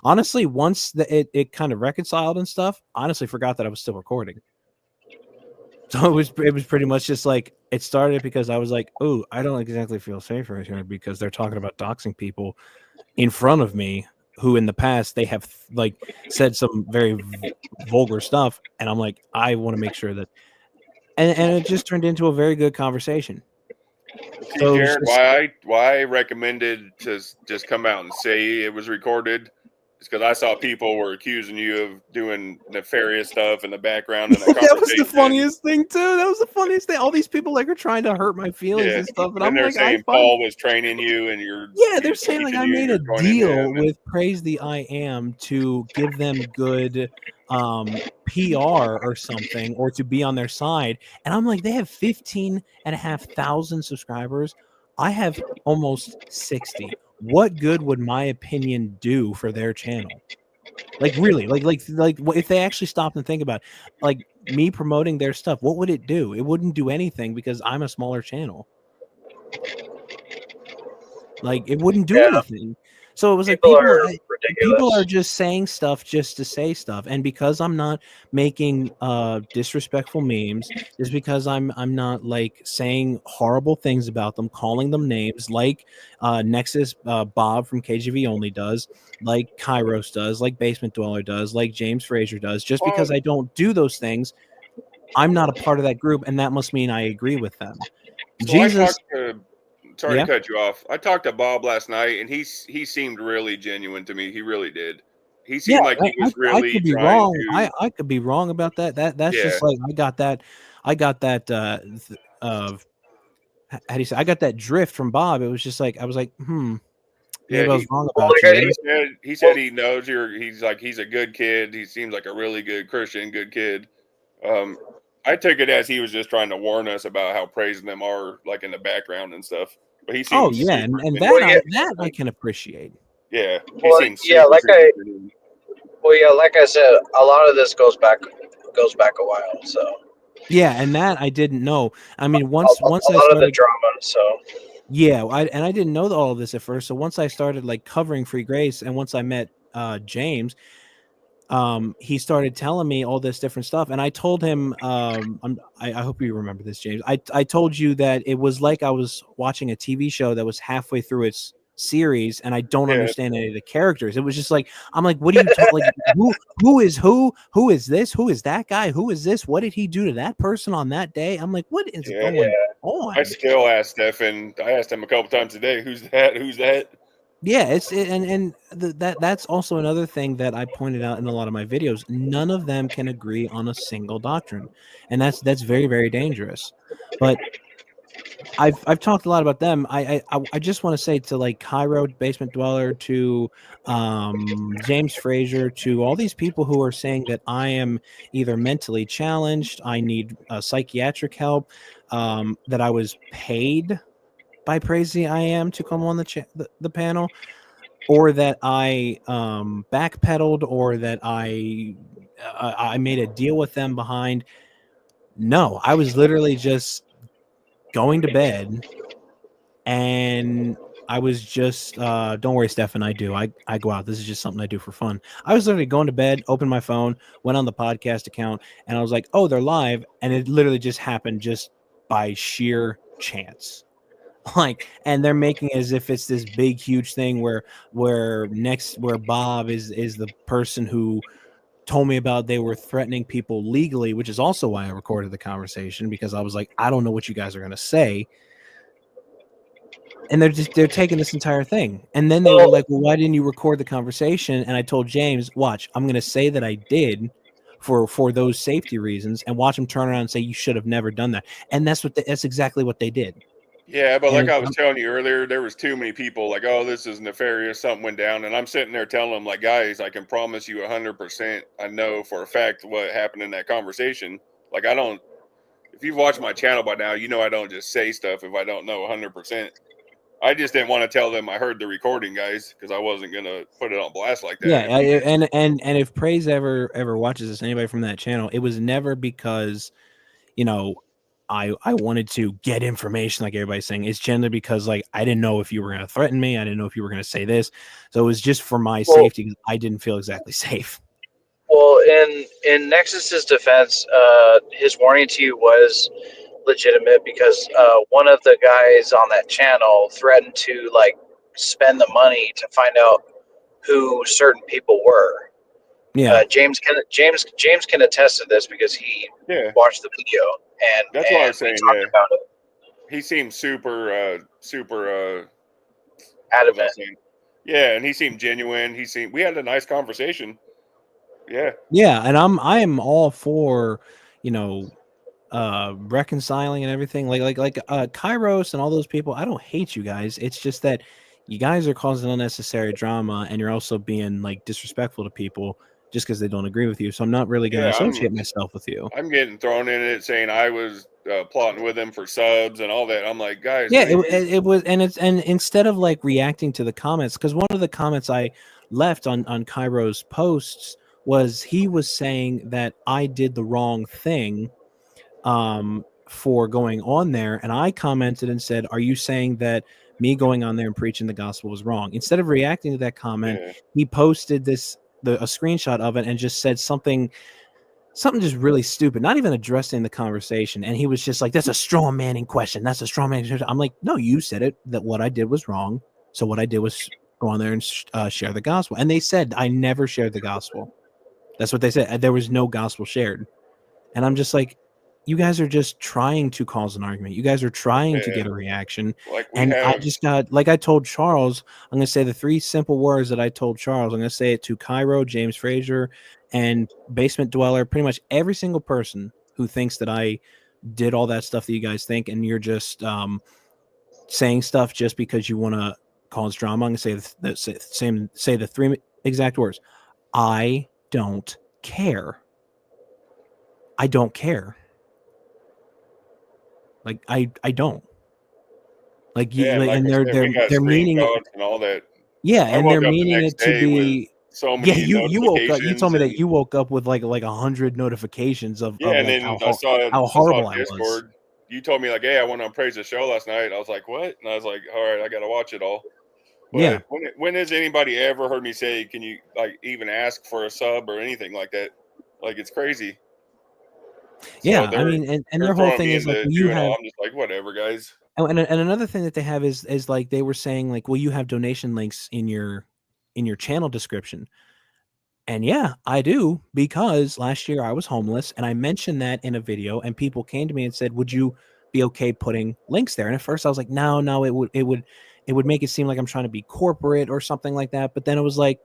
honestly, once it kind of reconciled and stuff, honestly forgot that I was still recording. So it was pretty much just like, it started because I was like, oh, I don't exactly feel safe right here because they're talking about doxing people in front of me who in the past they have like said some very vulgar stuff. And I'm like, I want to make sure that, and it just turned into a very good conversation. See, Jared, why I recommended to just come out and say it was recorded is because I saw people were accusing you of doing nefarious stuff in the background. And that was the funniest thing too. That was the funniest thing. All these people like are trying to hurt my feelings and stuff. And I'm they're like, saying Paul was training you, and they're saying like I made a deal with Praise the I Am to give them good PR or something, or to be on their side. And I'm like, they have 15,500 subscribers. I have almost 60. What good would my opinion do for their channel? Like really, like if they actually stopped and think about it, like me promoting their stuff, what would it do? It wouldn't do anything because I'm a smaller channel. Like it wouldn't do anything. So it was like people are just saying stuff just to say stuff, and because I'm not making disrespectful memes, just because I'm not like saying horrible things about them, calling them names like Nexus Bob from KGV Only does, like Kairos does, like Basement Dweller does, like James Frazier does, just because I don't do those things, I'm not a part of that group, and that must mean I agree with them. So Jesus. Sorry to cut you off. I talked to Bob last night, and he seemed really genuine to me. He really did. He seemed like he was really. I could be wrong. I could be wrong about that. That's just like I got that. How do you say? I got that drift from Bob. It was just like I was like, maybe I was wrong about you. He said he knows he's a good kid. He seems like a really good Christian, good kid. I took it as he was just trying to warn us about how praising them are like in the background and stuff. But he seems and that I can appreciate. Yeah. Like I said, a lot of this goes back a while. So yeah, and that I didn't know. I mean, once I started of the drama. So yeah, I didn't know all of this at first. So once I started like covering Free Grace, and once I met James, he started telling me all this different stuff, and I told him, I hope you remember this, James. I told you that it was like I was watching a TV show that was halfway through its series, and I don't understand any of the characters. It was just like, I'm like, what are you talking? Like, who is who? Who is this? Who is that guy? Who is this? What did he do to that person on that day? I'm like, what is going on? I still ask Stefan. I asked him a couple times a day, who's that? Who's that? Yeah, that's also another thing that I pointed out in a lot of my videos. None of them can agree on a single doctrine, and that's very, very dangerous. But I've talked a lot about them. I just want to say to like Cairo, Basement Dweller, to James Frazier, to all these people who are saying that I am either mentally challenged, I need psychiatric help, that I was paid by Crazy I Am to come on the panel, or that I backpedaled, or that I made a deal with them behind. No, I was literally just going to bed, and I was just don't worry, Stefan, I do. I go out. This is just something I do for fun. I was literally going to bed, opened my phone, went on the podcast account, and I was like, oh, they're live. And it literally just happened just by sheer chance. Like, and they're making as if it's this big, huge thing where Bob is the person who told me about they were threatening people legally, which is also why I recorded the conversation, because I was like, I don't know what you guys are going to say. And they're taking this entire thing. And then they were like, well, why didn't you record the conversation? And I told James, watch, I'm going to say that I did for those safety reasons, and watch them turn around and say, you should have never done that. And that's exactly what they did. Yeah, but like I was telling you earlier, there was too many people like, oh, this is nefarious, something went down. And I'm sitting there telling them, like, guys, I can promise you 100%, I know for a fact what happened in that conversation. Like, if you've watched my channel by now, you know I don't just say stuff if I don't know 100%. I just didn't want to tell them I heard the recording, guys, because I wasn't going to put it on blast like that. Yeah, and if Praise ever watches this, anybody from that channel, it was never because, I wanted to get information like everybody's saying. It's generally because, like, I didn't know if you were going to threaten me. I didn't know if you were going to say this. So it was just for my safety, because I didn't feel exactly safe. Well, in Nexus's defense, his warning to you was legitimate, because one of the guys on that channel threatened to, like, spend the money to find out who certain people were. Yeah. James can attest to this because he watched the video, and that's what I was saying. Yeah. About it. He seemed super adamant. Yeah, and he seemed genuine. We had a nice conversation. Yeah. Yeah, and I am all for, reconciling and everything. Like Kairos and all those people. I don't hate you guys. It's just that you guys are causing unnecessary drama, and you're also being, like, disrespectful to people just because they don't agree with you. So I'm not really going to associate myself with you. I'm getting thrown in it saying I was plotting with him for subs and all that. I'm like, guys. Yeah, it was, and instead of, like, reacting to the comments, because one of the comments I left on Kairos posts was he was saying that I did the wrong thing for going on there, and I commented and said, are you saying that me going on there and preaching the gospel was wrong? Instead of reacting to that comment, he posted a screenshot of it and just said something just really stupid, not even addressing the conversation. And he was just like, that's a straw manning question. That's a straw manning question. I'm like, no, you said it, that what I did was wrong. So what I did was go on there and share the gospel. And they said I never shared the gospel. That's what they said. There was no gospel shared. And I'm just like, you guys are just trying to cause an argument. You guys are trying to get a reaction. I just got, like I told Charles, I'm going to say the 3 simple words that I told Charles. I'm going to say it to Cairo, James Frazier, and Basement Dweller, pretty much every single person who thinks that I did all that stuff that you guys think, and you're just saying stuff just because you want to cause drama. I'm going to say the 3 exact words. I don't care. I don't care. Like, I don't. Like, you, yeah, and they're meaning it and all that. Yeah, and they're meaning it to be so many. Yeah, you woke up. You told me that you woke up with like 100 notifications of and like then how horrible I was. You told me, like, hey, I went on Praise the Show last night. I was like, what? And I was like, all right, I got to watch it all. But yeah. When has anybody ever heard me say, can you, like, even ask for a sub or anything like that? Like, it's crazy. Yeah, I mean, and their whole thing is like, you have. I'm just like, whatever, guys. And another thing that they have is like they were saying, like, well, you have donation links in your channel description. And yeah, I do, because last year I was homeless, and I mentioned that in a video, and people came to me and said, would you be okay putting links there? And at first I was like, no, it would make it seem like I'm trying to be corporate or something like that. But then it was like,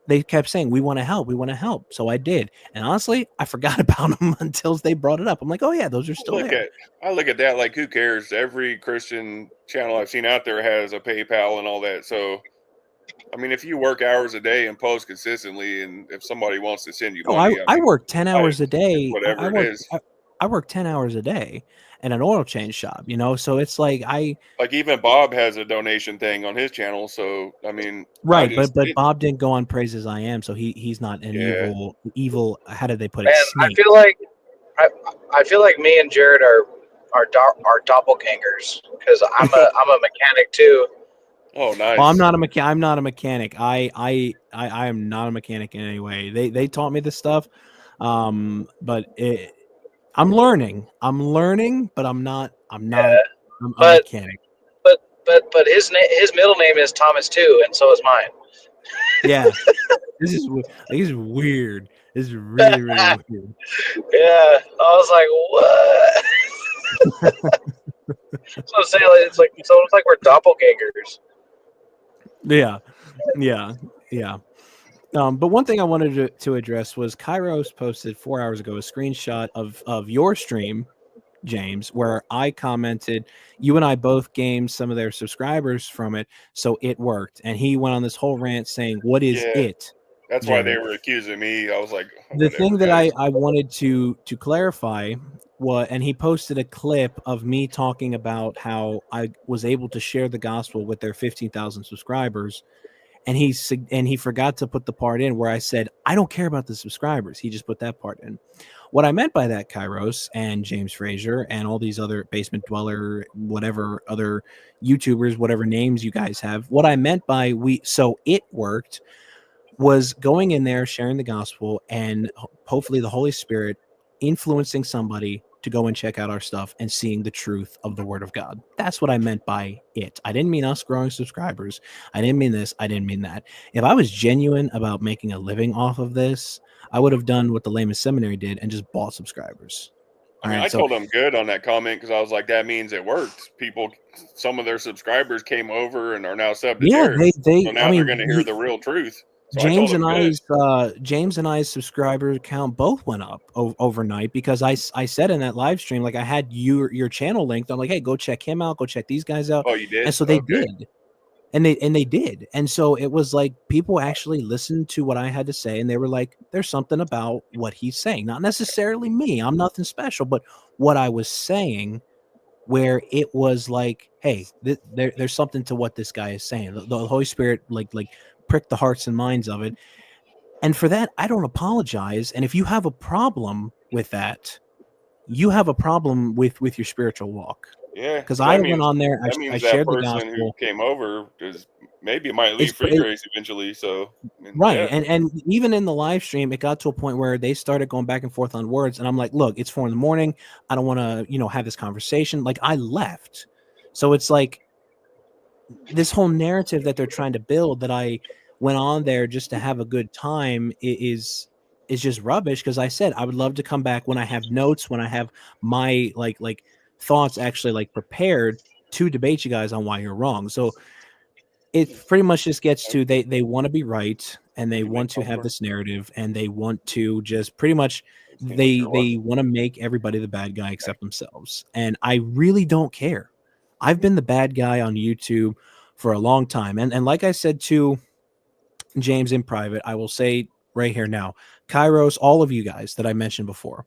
they kept saying, we want to help. So I did. And honestly, I forgot about them until they brought it up. I'm like, oh yeah, those are still there. I look at that like, who cares? Every Christian channel I've seen out there has a PayPal and all that. So, I mean, if you work hours a day and post consistently, and if somebody wants to send you money, I work 10 hours a day. Whatever it is. I work 10 hours a day in an oil change shop, you know? So it's like Like even Bob has a donation thing on his channel. So, I mean, right. But Bob didn't go on Praise As I Am. So he's not an evil. How did they put it? Man, Snake. I feel like me and Jared are doppelgangers because I'm a mechanic too. Oh, nice. Well, I'm not a mechanic. I am not a mechanic in any way. They taught me this stuff, but I'm learning, but I'm not a mechanic. But his middle name is Thomas too, and so is mine. Yeah, this is weird. This is really weird. Yeah, I was like, what? So I'm saying, it's like we're doppelgangers. Yeah. But one thing I wanted to address was Kairos posted 4 hours ago a screenshot of your stream, James, where I commented, you and I both gained some of their subscribers from it, so it worked. And he went on this whole rant saying, what is it? That's why they were accusing me. I was like, the thing that I wanted to clarify was, and he posted a clip of me talking about how I was able to share the gospel with their 15,000 subscribers. And he forgot to put the part in where I said, I don't care about the subscribers. He just put that part in. What I meant by that, Kairos and James Frazier and all these other Basement Dweller, whatever other YouTubers, whatever names you guys have, what I meant by so it worked was going in there, sharing the gospel, and hopefully the Holy Spirit influencing somebody to go and check out our stuff and seeing the truth of the Word of God. That's what I meant by it. I didn't mean us growing subscribers. I didn't mean this. I didn't mean that. If I was genuine about making a living off of this, I would have done what the Layman Seminary did and just bought subscribers. I told them good on that comment because I was like, that means it worked. Some of their subscribers came over and are now subbed to Jared. So now they're going to hear the real truth. So James and I's subscriber count both went up overnight because I said in that live stream, like I had your channel linked. I'm like, hey, go check him out. Go check these guys out. Oh, you did? And so they did. And they did. And so it was like people actually listened to what I had to say. And they were like, there's something about what he's saying. Not necessarily me. I'm nothing special. But what I was saying, where it was like, hey, there's something to what this guy is saying. The Holy Spirit like prick the hearts and minds of it. And for that, I don't apologize. And if you have a problem with that, you have a problem with your spiritual walk. Yeah, because I went on there, I shared the gospel. Who came over because maybe it might leave Free Grace eventually. So right, and even in the live stream, it got to a point where they started going back and forth on words, and I'm like, look, it's 4 a.m. I don't want to have this conversation. Like I left, so it's like this whole narrative that they're trying to build that I went on there just to have a good time is just rubbish. Because I said I would love to come back when I have notes, when I have my like thoughts actually prepared to debate you guys on why you're wrong. So it pretty much just gets to they want to be right, and they want to have this narrative, and they want to just pretty much they want to make everybody the bad guy except themselves. And I really don't care. I've been the bad guy on YouTube for a long time. And like I said to James in private, I will say right here now, Kairos, all of you guys that I mentioned before,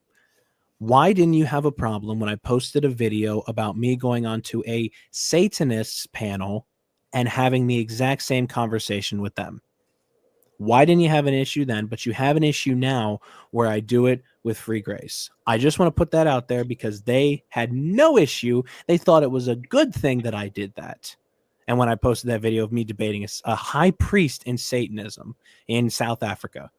why didn't you have a problem when I posted a video about me going on to a Satanists panel and having the exact same conversation with them? Why didn't you have an issue then, but you have an issue now where I do it with Free Grace? I just want to put that out there because they had no issue. They thought it was a good thing that I did that. And when I posted that video of me debating a high priest in Satanism in South Africa,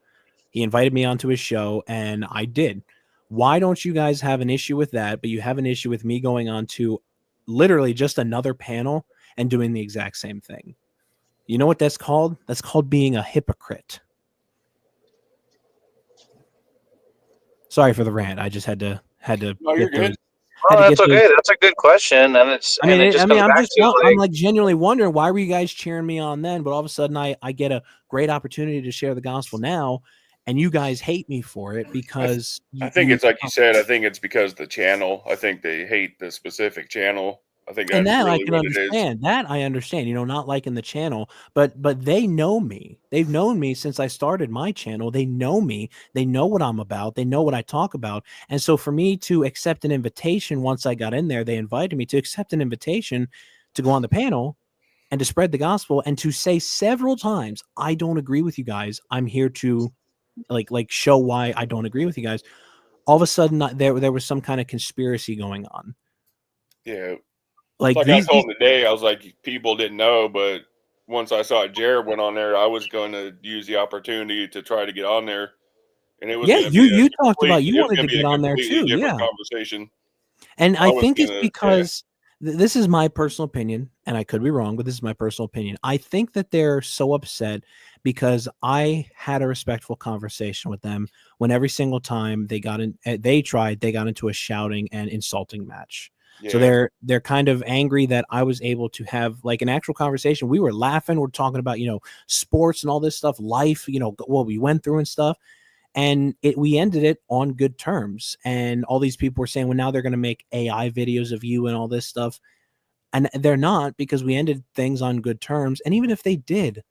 he invited me onto his show and I did. Why don't you guys have an issue with that, but you have an issue with me going on to literally just another panel and doing the exact same thing? You know what that's called? That's called being a hypocrite. Sorry for the rant. I just had to. No, you're good. Oh, that's okay. That's a good question, and it's. I'm like genuinely wondering why were you guys cheering me on then, but all of a sudden I get a great opportunity to share the gospel now, and you guys hate me for it because I think it's like you said. I think it's because the channel. I think they hate the specific channel. I think that's And that I really can what it is. understand. That I understand, not liking the channel, but they know me. They've known me since I started my channel. They know me. They know what I'm about. They know what I talk about. And so for me to accept an invitation once I got in there, they invited me to accept an invitation to go on the panel and to spread the gospel and to say several times, I don't agree with you guys. I'm here to like show why I don't agree with you guys. All of a sudden there was some kind of conspiracy going on. Yeah. Like I told him today, I was like, people didn't know, but once I saw Jared went on there, I was going to use the opportunity to try to get on there, and it was Yeah, going to be you talked about you wanted to get on there completely too. different Yeah. conversation. And I was think it's gonna- because this is my personal opinion, and I could be wrong, but this is my personal opinion. I think that they're so upset because I had a respectful conversation with them when every single time they got into a shouting and insulting match. So Yeah. they're kind of angry that I was able to have like an actual conversation. We were laughing, we're talking about, sports and all this stuff, life, what we went through and stuff. And we ended it on good terms. And all these people were saying, well, now they're going to make AI videos of you and all this stuff. And they're not, because we ended things on good terms. And even if they did,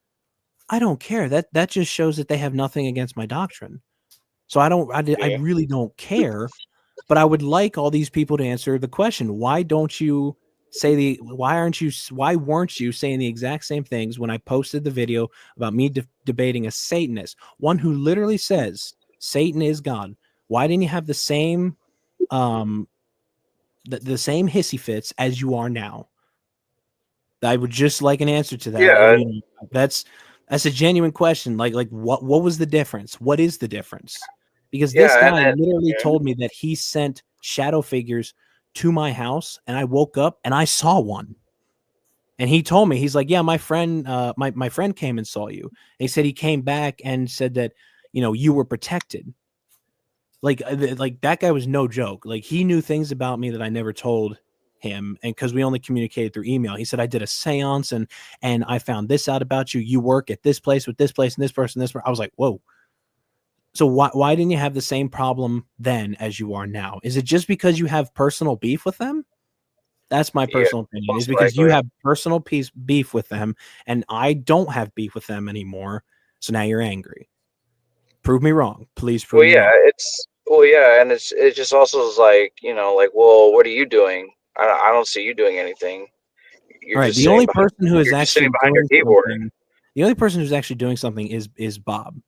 I don't care. That just shows that they have nothing against my doctrine. So I really don't care. But I would like all these people to answer the question: why weren't you saying the exact same things when I posted the video about me debating a Satanist, one who literally says Satan is God? Why didn't you have the same the same hissy fits as you are now? I would just like an answer to that. Yeah. That's a genuine question. Like what was the difference? What is the difference? Because Yeah, this guy and literally told me that he sent shadow figures to my house, and I woke up and I saw one. And he told me, he's like, yeah, my friend, my friend came and saw you. And he said he came back and said that, you were protected. Like that guy was no joke. Like, he knew things about me that I never told him, and because we only communicated through email. He said, I did a seance and I found this out about you. You work at this place with this place and this person, this person. I was like, whoa. So why didn't you have the same problem then as you are now? Is it just because you have personal beef with them? That's my personal opinion. Is because you have personal beef with them, and I don't have beef with them anymore. So now you're angry. Prove me wrong, please. Prove me wrong. And it's just also is like, well, what are you doing? I don't see you doing anything. You're Right. just The only sitting behind- person who is you're just actually sitting behind your doing keyboard. something, the only person who's actually doing something is Bob.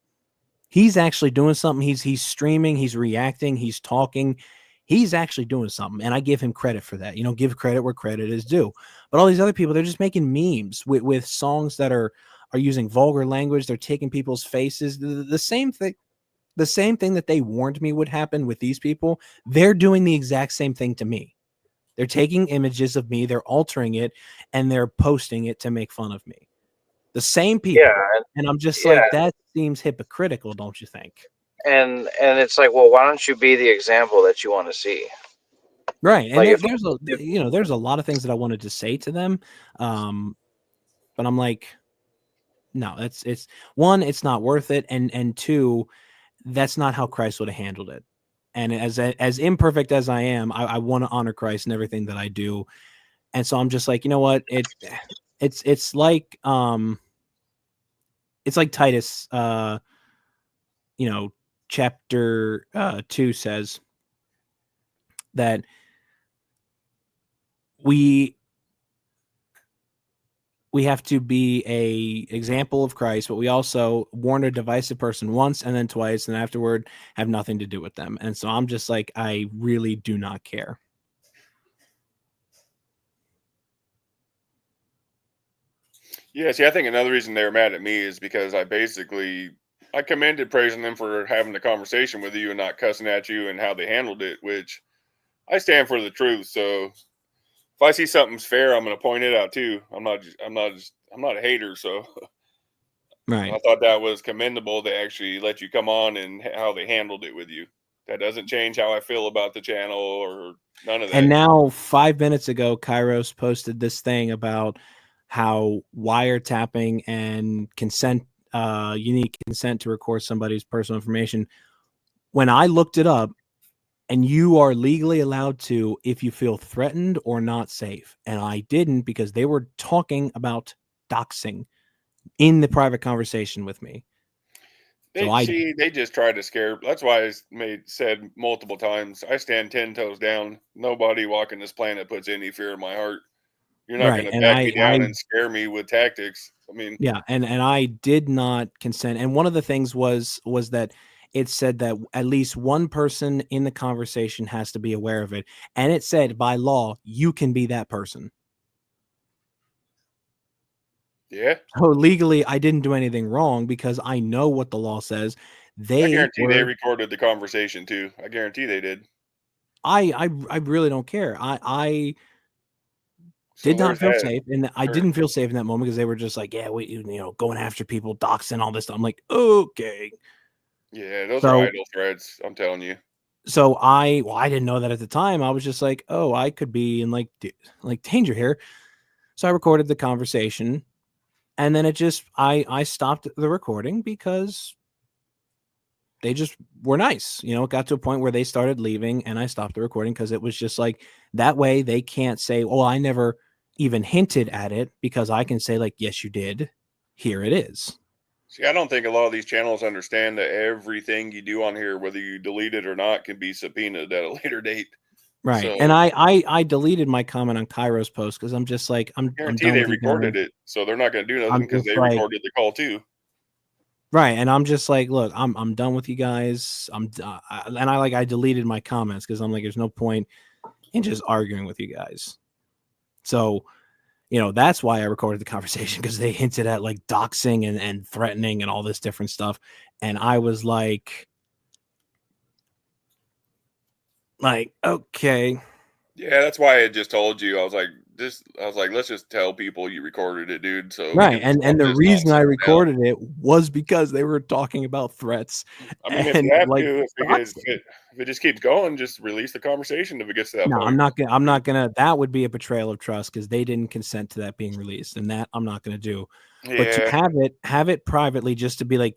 He's actually doing something. He's streaming, he's reacting, he's talking. He's actually doing something, and I give him credit for that. Give credit where credit is due. But all these other people, they're just making memes with songs that are using vulgar language. They're taking people's faces. The same thing that they warned me would happen with these people, they're doing the exact same thing to me. They're taking images of me, they're altering it, and they're posting it to make fun of me. The same people. Yeah, and I'm just yeah. like, that seems hypocritical, don't you think? And it's like, well, why don't you be the example that you want to see? Right. And Like there's a lot of things that I wanted to say to them. But I'm like, no, it's one, it's not worth it. And two, that's not how Christ would have handled it. And as imperfect as I am, I want to honor Christ in everything that I do. And so I'm just like, you know what? It's like Titus, chapter 2 says that we have to be a example of Christ, but we also warn a divisive person once and then twice, and afterward have nothing to do with them. And so I'm just like, I really do not care. Yeah, see, I think another reason they were mad at me is because I commended praising them for having the conversation with you and not cussing at you and how they handled it, which I stand for the truth. So if I see something's fair, I'm going to point it out too. I'm not a hater. So right. I thought that was commendable. They actually let you come on and how they handled it with you. That doesn't change how I feel about the channel or none of that. And now 5 minutes ago, Kairos posted this thing about how wiretapping and consent, unique consent to record somebody's personal information. When I looked it up, And you are legally allowed to if you feel threatened or not safe. And I didn't, because they were talking about doxing in the private conversation with me. They just tried to scare. That's why I said multiple times, I stand 10 toes down. Nobody walking this planet puts any fear in my heart. You're not Right, going to and back me down and scare me with tactics. I mean, yeah, and I did not consent. And one of the things was that it said that at least one person in the conversation has to be aware of it. And it said by law, you can be that person. yeah. So legally, I didn't do anything wrong because I know what the law says. I guarantee they recorded the conversation too. I guarantee they did. I really don't care. I So did not there's feel that. safe, and I Sure. didn't feel safe in that moment because they were just like, yeah, going after people, doxing, all this stuff. I'm like, okay. Yeah, those So- are idle threats. I'm telling you. So I didn't know that at the time. I was just like, oh, I could be in like danger here. So I recorded the conversation, and then I stopped the recording because they just were nice. It got to a point where they started leaving, and I stopped the recording because it was just like, that way they can't say, oh, I never even hinted at it, because I can say like, yes, you did. Here it is. See, I don't think a lot of these channels understand that everything you do on here, whether you delete it or not, can be subpoenaed at a later date. Right. So, And I deleted my comment on Kairo's post because I'm just like, I'm guarantee done they with you recorded guys. it, so they're not going to do I'm nothing because just they like- recorded the call too. Right. And I'm just like, look, I'm done with you guys. I deleted my comments because I'm like, there's no point in just arguing with you guys. So, that's why I recorded the conversation, because they hinted at like doxing and threatening and all this different stuff. And I was like, okay. Yeah, that's why I just told you. I was like, let's just tell people you recorded it, dude. So we Right. can And the stop this reason I nonsense now. recorded it was because they were talking about threats. I mean, if and, you have like, to, if it just keeps going, just release the conversation if it gets to that No, point. I'm not gonna. That would be a betrayal of trust because they didn't consent to that being released, and that I'm not gonna do. But to Yeah. have it privately, just to be like,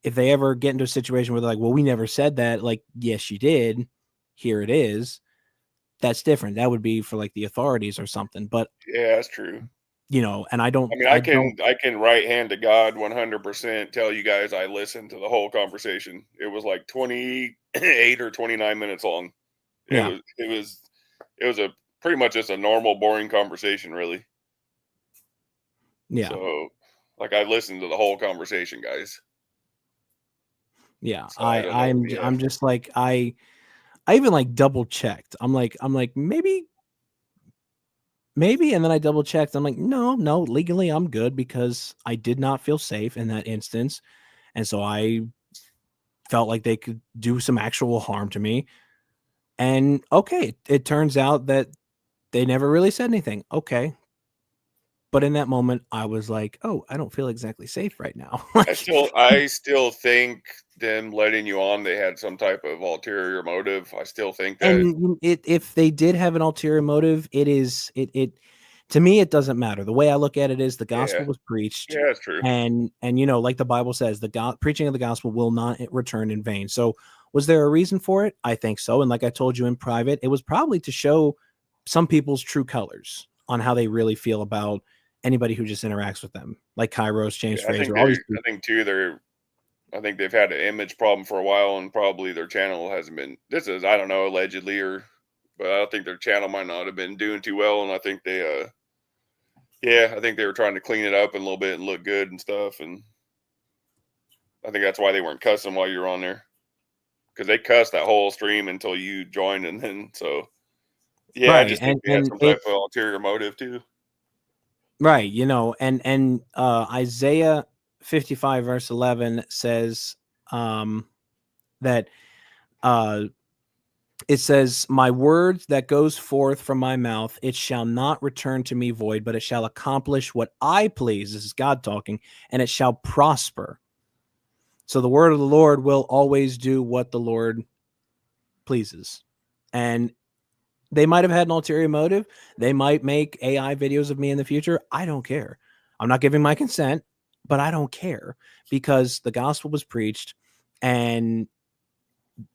if they ever get into a situation where they're like, well, we never said that. Like, yes, you did. Here it is. That's different. That would be for like the authorities or something. But Yeah, that's true. and I don't. I mean, I can right hand to God 100% tell you guys I listened to the whole conversation. It was like 28 or 29 minutes long. Yeah. It was a pretty much just a normal, boring conversation, really. Yeah. So, like, I listened to the whole conversation, guys. Yeah, So I don't know, yeah. I'm just like I even like double checked. I'm like maybe, and then I double checked. I'm like, no, legally I'm good because I did not feel safe in that instance, and so I felt like they could do some actual harm to me. And okay, it turns out that they never really said anything. Okay. But in that moment, I was like, "Oh, I don't feel exactly safe right now." I still think them letting you on, they had some type of ulterior motive. I still think that. And if they did have an ulterior motive, to me, it doesn't matter. The way I look at it is the gospel Yeah. was preached. Yeah, that's true. And like the Bible says, the preaching of the gospel will not return in vain. So was there a reason for it? I think so. And like I told you in private, it was probably to show some people's true colors on how they really feel about anybody who just interacts with them, like Kairos, James Yeah, Fraser, all these people. I think too, I think they've had an image problem for a while, and probably their channel hasn't been. This is, I don't know, allegedly, but I think their channel might not have been doing too well, and I think they, I think they were trying to clean it up a little bit and look good and stuff, and I think that's why they weren't cussing while you were on there, because they cussed that whole stream until you joined, and then so yeah, I Right, just think they had some type of ulterior motive too. Right, and Isaiah 55 verse 11 says that it says, my word that goes forth from my mouth, it shall not return to me void, but it shall accomplish what I please. This is God talking, and it shall prosper. So the word of the Lord will always do what the Lord pleases. And they might have had an ulterior motive. They might make AI videos of me in the future. I don't care. I'm not giving my consent, but I don't care because the gospel was preached. And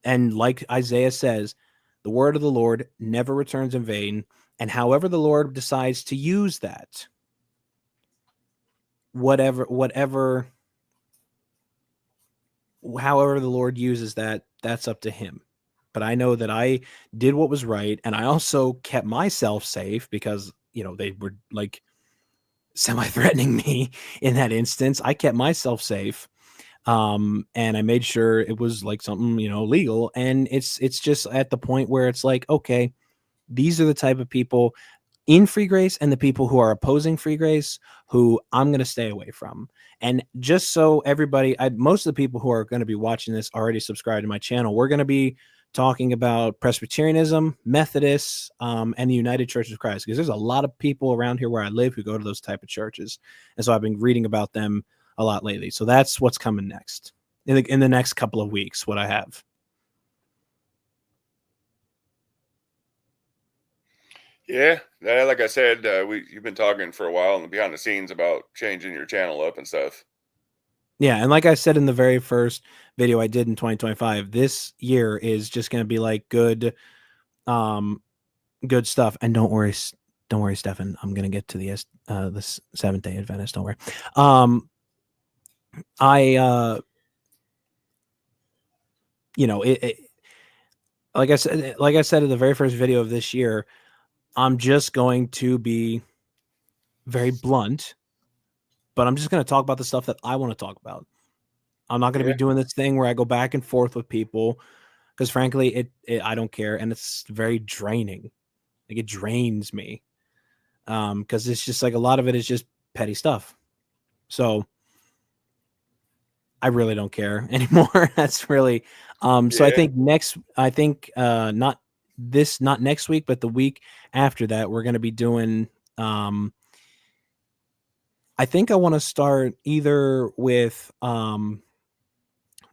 like Isaiah says, The word of the Lord never returns in vain. And however the Lord decides to use that, however the Lord uses that, that's up to him. But I know that I did what was right. And I also kept myself safe because, they were like semi-threatening me in that instance. I kept myself safe. And I made sure it was like something, legal. And it's just at the point where it's like, okay, these are the type of people in free grace and the people who are opposing free grace who I'm going to stay away from. And just so everybody, most of the people who are going to be watching this already subscribe to my channel. We're going to be talking about Presbyterianism, Methodists, and the United Church of Christ, because there's a lot of people around here where I live who go to those type of churches. And so I've been reading about them a lot lately. So that's what's coming next in the next couple of weeks, what I have. Yeah, like I said, you've been talking for a while and behind the scenes about changing your channel up and stuff. Yeah, and like I said in the very first video I did in 2025, this year is just going to be like good stuff. And don't worry, Stefan. I'm going to get to the Seventh-day Adventist. Don't worry. Like I said in the very first video of this year, I'm just going to be very blunt, but I'm just going to talk about the stuff that I want to talk about. I'm not going to be doing this thing where I go back and forth with people because frankly, I don't care. And it's very draining. Like it drains me. Cause it's just like a lot of it is just petty stuff. So I really don't care anymore. That's really, so I think not next week, but the week after that, we're going to be doing, I think I want to start either with,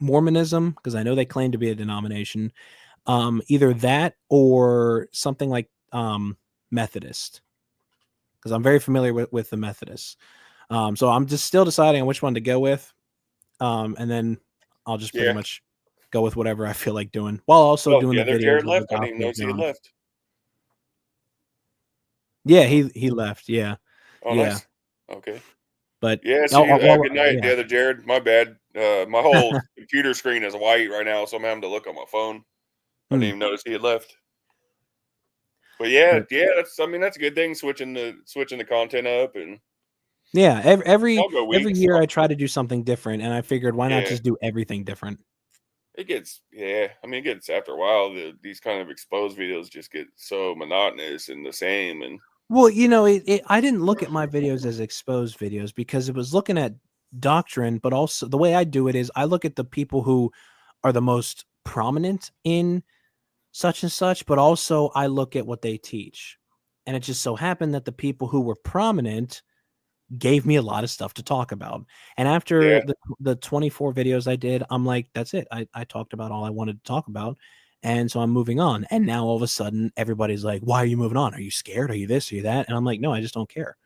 Mormonism, because I know they claim to be a denomination, either that or something like, Methodist, because I'm very familiar with the Methodists. So I'm just still deciding on which one to go with. And then I'll just pretty much go with whatever I feel like doing while also doing the videos. Jared left. I didn't even notice he had left. Yeah, he left. Yeah. Oh, yeah. Nice. Okay. But yeah, so good night, the other Jared. My bad. My whole computer screen is white right now, so I'm having to look on my phone. I didn't even notice he had left. But that's a good thing. Switching the content up and every year I try to do something different, and I figured why not just do everything different. It gets after a while these kind of exposed videos just get so monotonous and the same. And well, I didn't look at my videos as exposed videos because it was looking at doctrine, but also the way I do it is I look at the people who are the most prominent in such and such, but also I look at what they teach. And it just so happened that the people who were prominent gave me a lot of stuff to talk about. And after the 24 videos I did, I'm like, that's it. I talked about all I wanted to talk about. And so I'm moving on. And now all of a sudden everybody's like, why are you moving on? Are you scared? Are you this? Are you that? And I'm like, no, I just don't care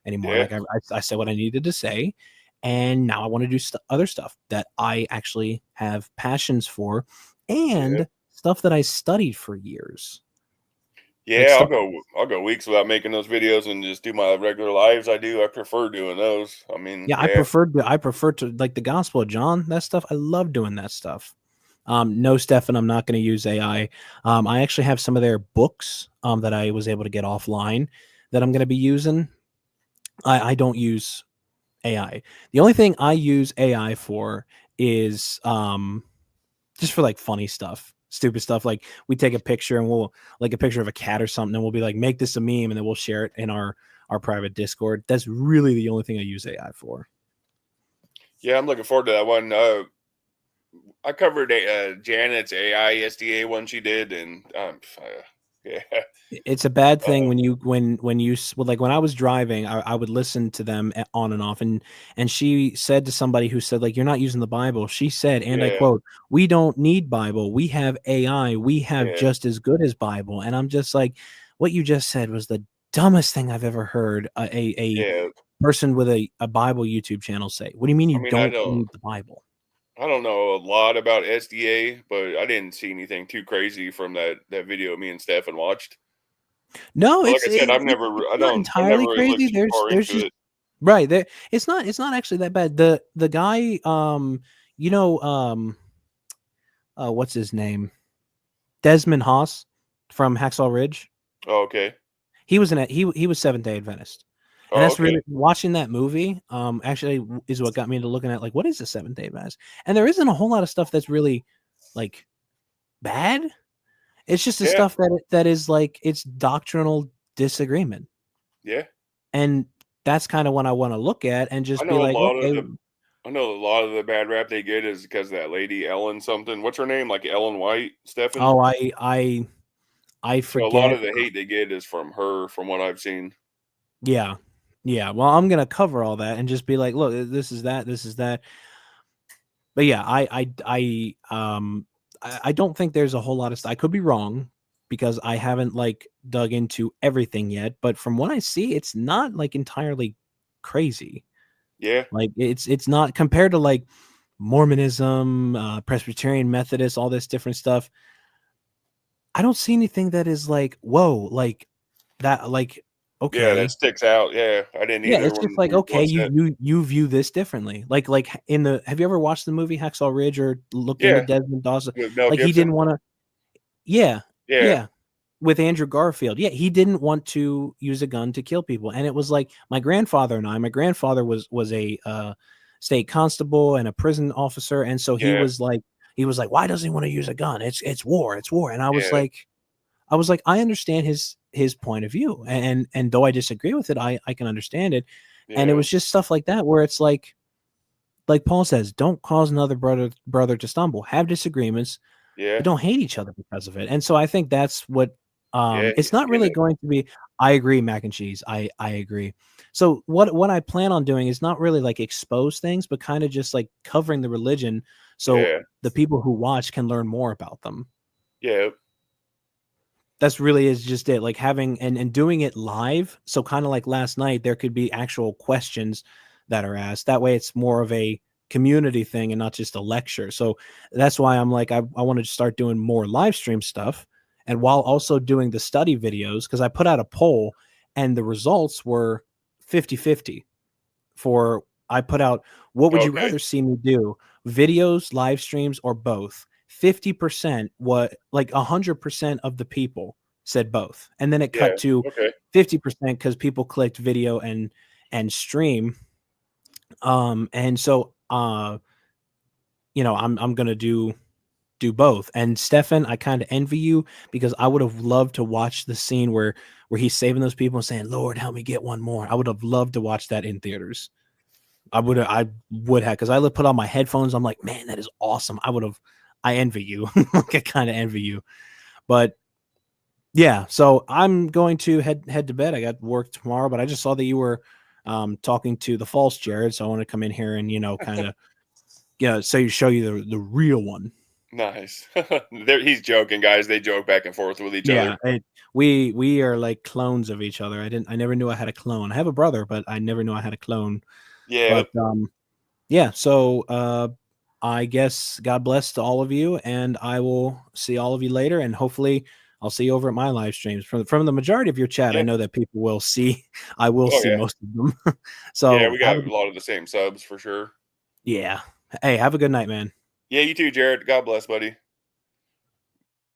anymore. Like I said what I needed to say. And now I want to do other stuff that I actually have passions for and stuff that I studied for years. Yeah, I'll go weeks without making those videos and just do my regular lives. I prefer doing those. I mean, I prefer to like the Gospel of John, that stuff. I love doing that stuff. No, Stefan, I'm not going to use AI. I actually have some of their books that I was able to get offline that I'm going to be using. I don't use AI. The only thing I use AI for is just for like funny stuff. Stupid stuff, like we take a picture and we'll like a picture of a cat or something and we'll be like, make this a meme, and then we'll share it in our private Discord. That's really the only thing I use AI for. Yeah, I'm looking forward to that one. I covered Janet's AI SDA one she did, and it's a bad thing when you like when I was driving, I would listen to them on and off, and she said to somebody who said like, you're not using the Bible. She said, and I quote, we don't need Bible. We have AI. We have just as good as Bible. And I'm just like, what you just said was the dumbest thing I've ever heard a person with a Bible YouTube channel say. What do you mean you don't need the Bible? I don't know a lot about SDA, but I didn't see anything too crazy from that video me and Stefan watched. No, But like it's I said, it, I've it, never, it's I not don't, I've never entirely really looked crazy. too far There's into just it. right there. It's not actually that bad. The guy, you know, what's his name? Desmond Haas from Hacksaw Ridge. Oh, okay. He was he was Seventh Day Adventist, and Oh, that's okay. really watching that movie. Actually, is what got me into looking at like what is the Seventh Day Adventist, and there isn't a whole lot of stuff that's really like bad. It's just the Yeah. stuff that is like it's doctrinal disagreement, Yeah. and that's kind of what I want to look at and I just be know a like, lot of okay, the, I know a lot of the bad rap they get is because of that lady Ellen something. What's her name? Like Ellen White, Stefan. oh, I So a lot forget. of the hate they get is from her, from what I've seen. Yeah. Yeah. Well, I'm gonna cover all that and just be like, look, this is that, this is that. But yeah, I don't think there's a whole lot of stuff. I could be wrong because I haven't like dug into everything yet, but from what I see, it's not like entirely crazy. Yeah. Like it's not compared to like Mormonism, Presbyterian, Methodist, all this different stuff. I don't see anything that is like, whoa, like that, like, Yeah, okay. that sticks out. Yeah, I didn't Yeah, either it's just when like, we okay, watched that. you view this differently. Like in the have you ever watched the movie Hacksaw Ridge or looked into Yeah. Desmond Dawson? With Mel Like he Gibson. didn't want to. Yeah, Yeah. yeah. With Andrew Garfield, yeah, he didn't want to use a gun to kill people, and it was like my grandfather and I. My grandfather was a state constable and a prison officer, and so he Yeah. was like, why doesn't he want to use a gun? It's war, it's war. And I was Yeah. like, I understand his point of view, and though I disagree with it, I can understand it. And it Yeah. was just stuff like that where it's like Paul says, don't cause another brother to stumble. Have disagreements, Yeah. but don't hate each other because of it. And so I think that's what Yeah, it's not you really know. going to be. I agree, mac and cheese. I agree. So what I plan on doing is not really like expose things, but kind of just like covering the religion so Yeah. the people who watch can learn more about them. Yeah. That's really is just it, like having and doing it live. So kind of like last night, there could be actual questions that are asked. That way it's more of a community thing and not just a lecture. So that's why I'm like, I want to start doing more live stream stuff. And while also doing the study videos, because I put out a poll and the results were 50-50 for I put out what would you Okay. rather see me do? Videos, live streams, or both? 50% what like 100% of the people said both. And then it Yeah. cut to Okay. 50% because people clicked video and stream. And so I'm gonna do both. And Stefan, I kind of envy you because I would have loved to watch the scene where he's saving those people and saying, Lord, help me get one more. I would have loved to watch that in theaters. I would have because I put on my headphones. I'm like, man, that is awesome. I envy you. Like I kind of envy you. But yeah, so I'm going to head to bed. I got work tomorrow, but I just saw that you were talking to the false Jared, so I want to come in here and kind of so you show you the real one. Nice. He's joking, guys. They joke back and forth with each other. We are like clones of each other. I never knew I had a clone. I have a brother, but I never knew I had a clone. Yeah. But yeah, so I guess God bless to all of you, and I will see all of you later, and hopefully I'll see you over at my live streams. From the majority of your chat, Yeah. I know that people will see. I will Oh, see yeah. most of them. So yeah, we got a lot of the same subs for sure. yeah. Hey, have a good night, man. Yeah, you too, Jared. God bless, buddy.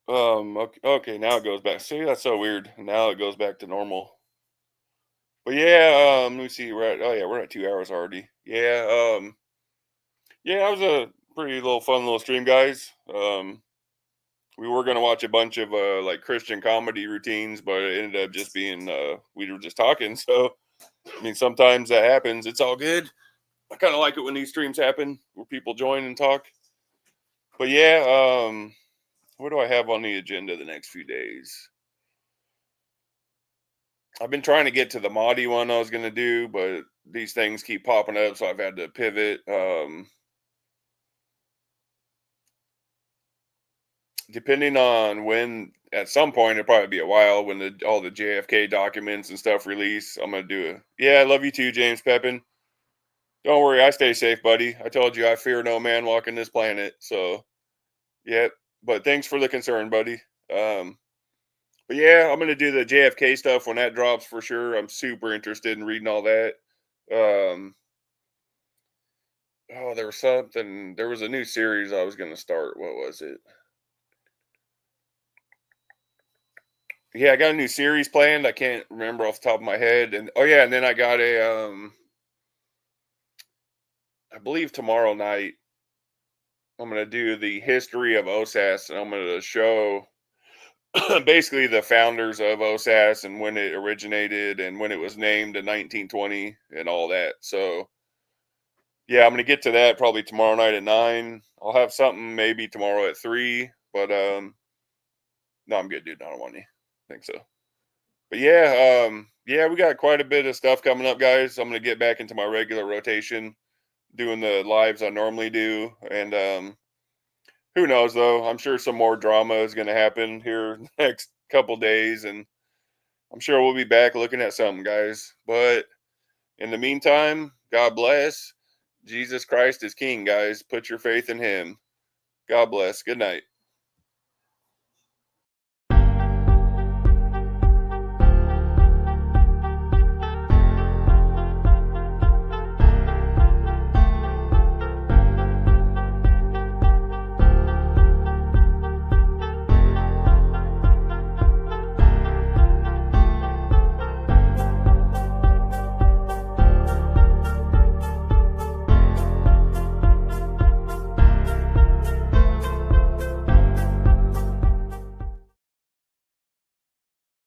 Okay, now it goes back. See, that's so weird. Now it goes back to normal. But yeah, let me see. We're at 2 hours already. Yeah, yeah, that was a pretty fun little stream, guys. We were gonna watch a bunch of like Christian comedy routines, but it ended up just being we were just talking. So I mean, sometimes that happens. It's all good. I kind of like it when these streams happen where people join and talk. But yeah, what do I have on the agenda the next few days? I've been trying to get to the Mahdi one I was going to do, but these things keep popping up, so I've had to pivot. Depending on when, at some point, it'll probably be a while when all the JFK documents and stuff release. I'm going to do it. Yeah, I love you too, James Pepin. Don't worry, I stay safe, buddy. I told you I fear no man walking this planet. So, yeah. But thanks for the concern, buddy. But yeah, I'm gonna do the JFK stuff when that drops for sure. I'm super interested in reading all that. Oh, there was something. There was a new series I was gonna start. What was it? Yeah, I got a new series planned. I can't remember off the top of my head. And oh yeah, and then I got a I believe tomorrow night I'm gonna do the history of OSAS, and I'm gonna show basically the founders of OSAS and when it originated and when it was named in 1920 and all that. So yeah, I'm gonna get to that probably tomorrow night at 9. I'll have something maybe tomorrow at 3, but no, I'm good, dude. I don't want any. I think so. But yeah, yeah, we got quite a bit of stuff coming up, guys. I'm gonna get back into my regular rotation, doing the lives I normally do, and who knows though? I'm sure some more drama is gonna happen here next couple days, and I'm sure we'll be back looking at something, guys. But in the meantime, God bless. Jesus Christ is King, guys. Put your faith in Him. God bless. Good night.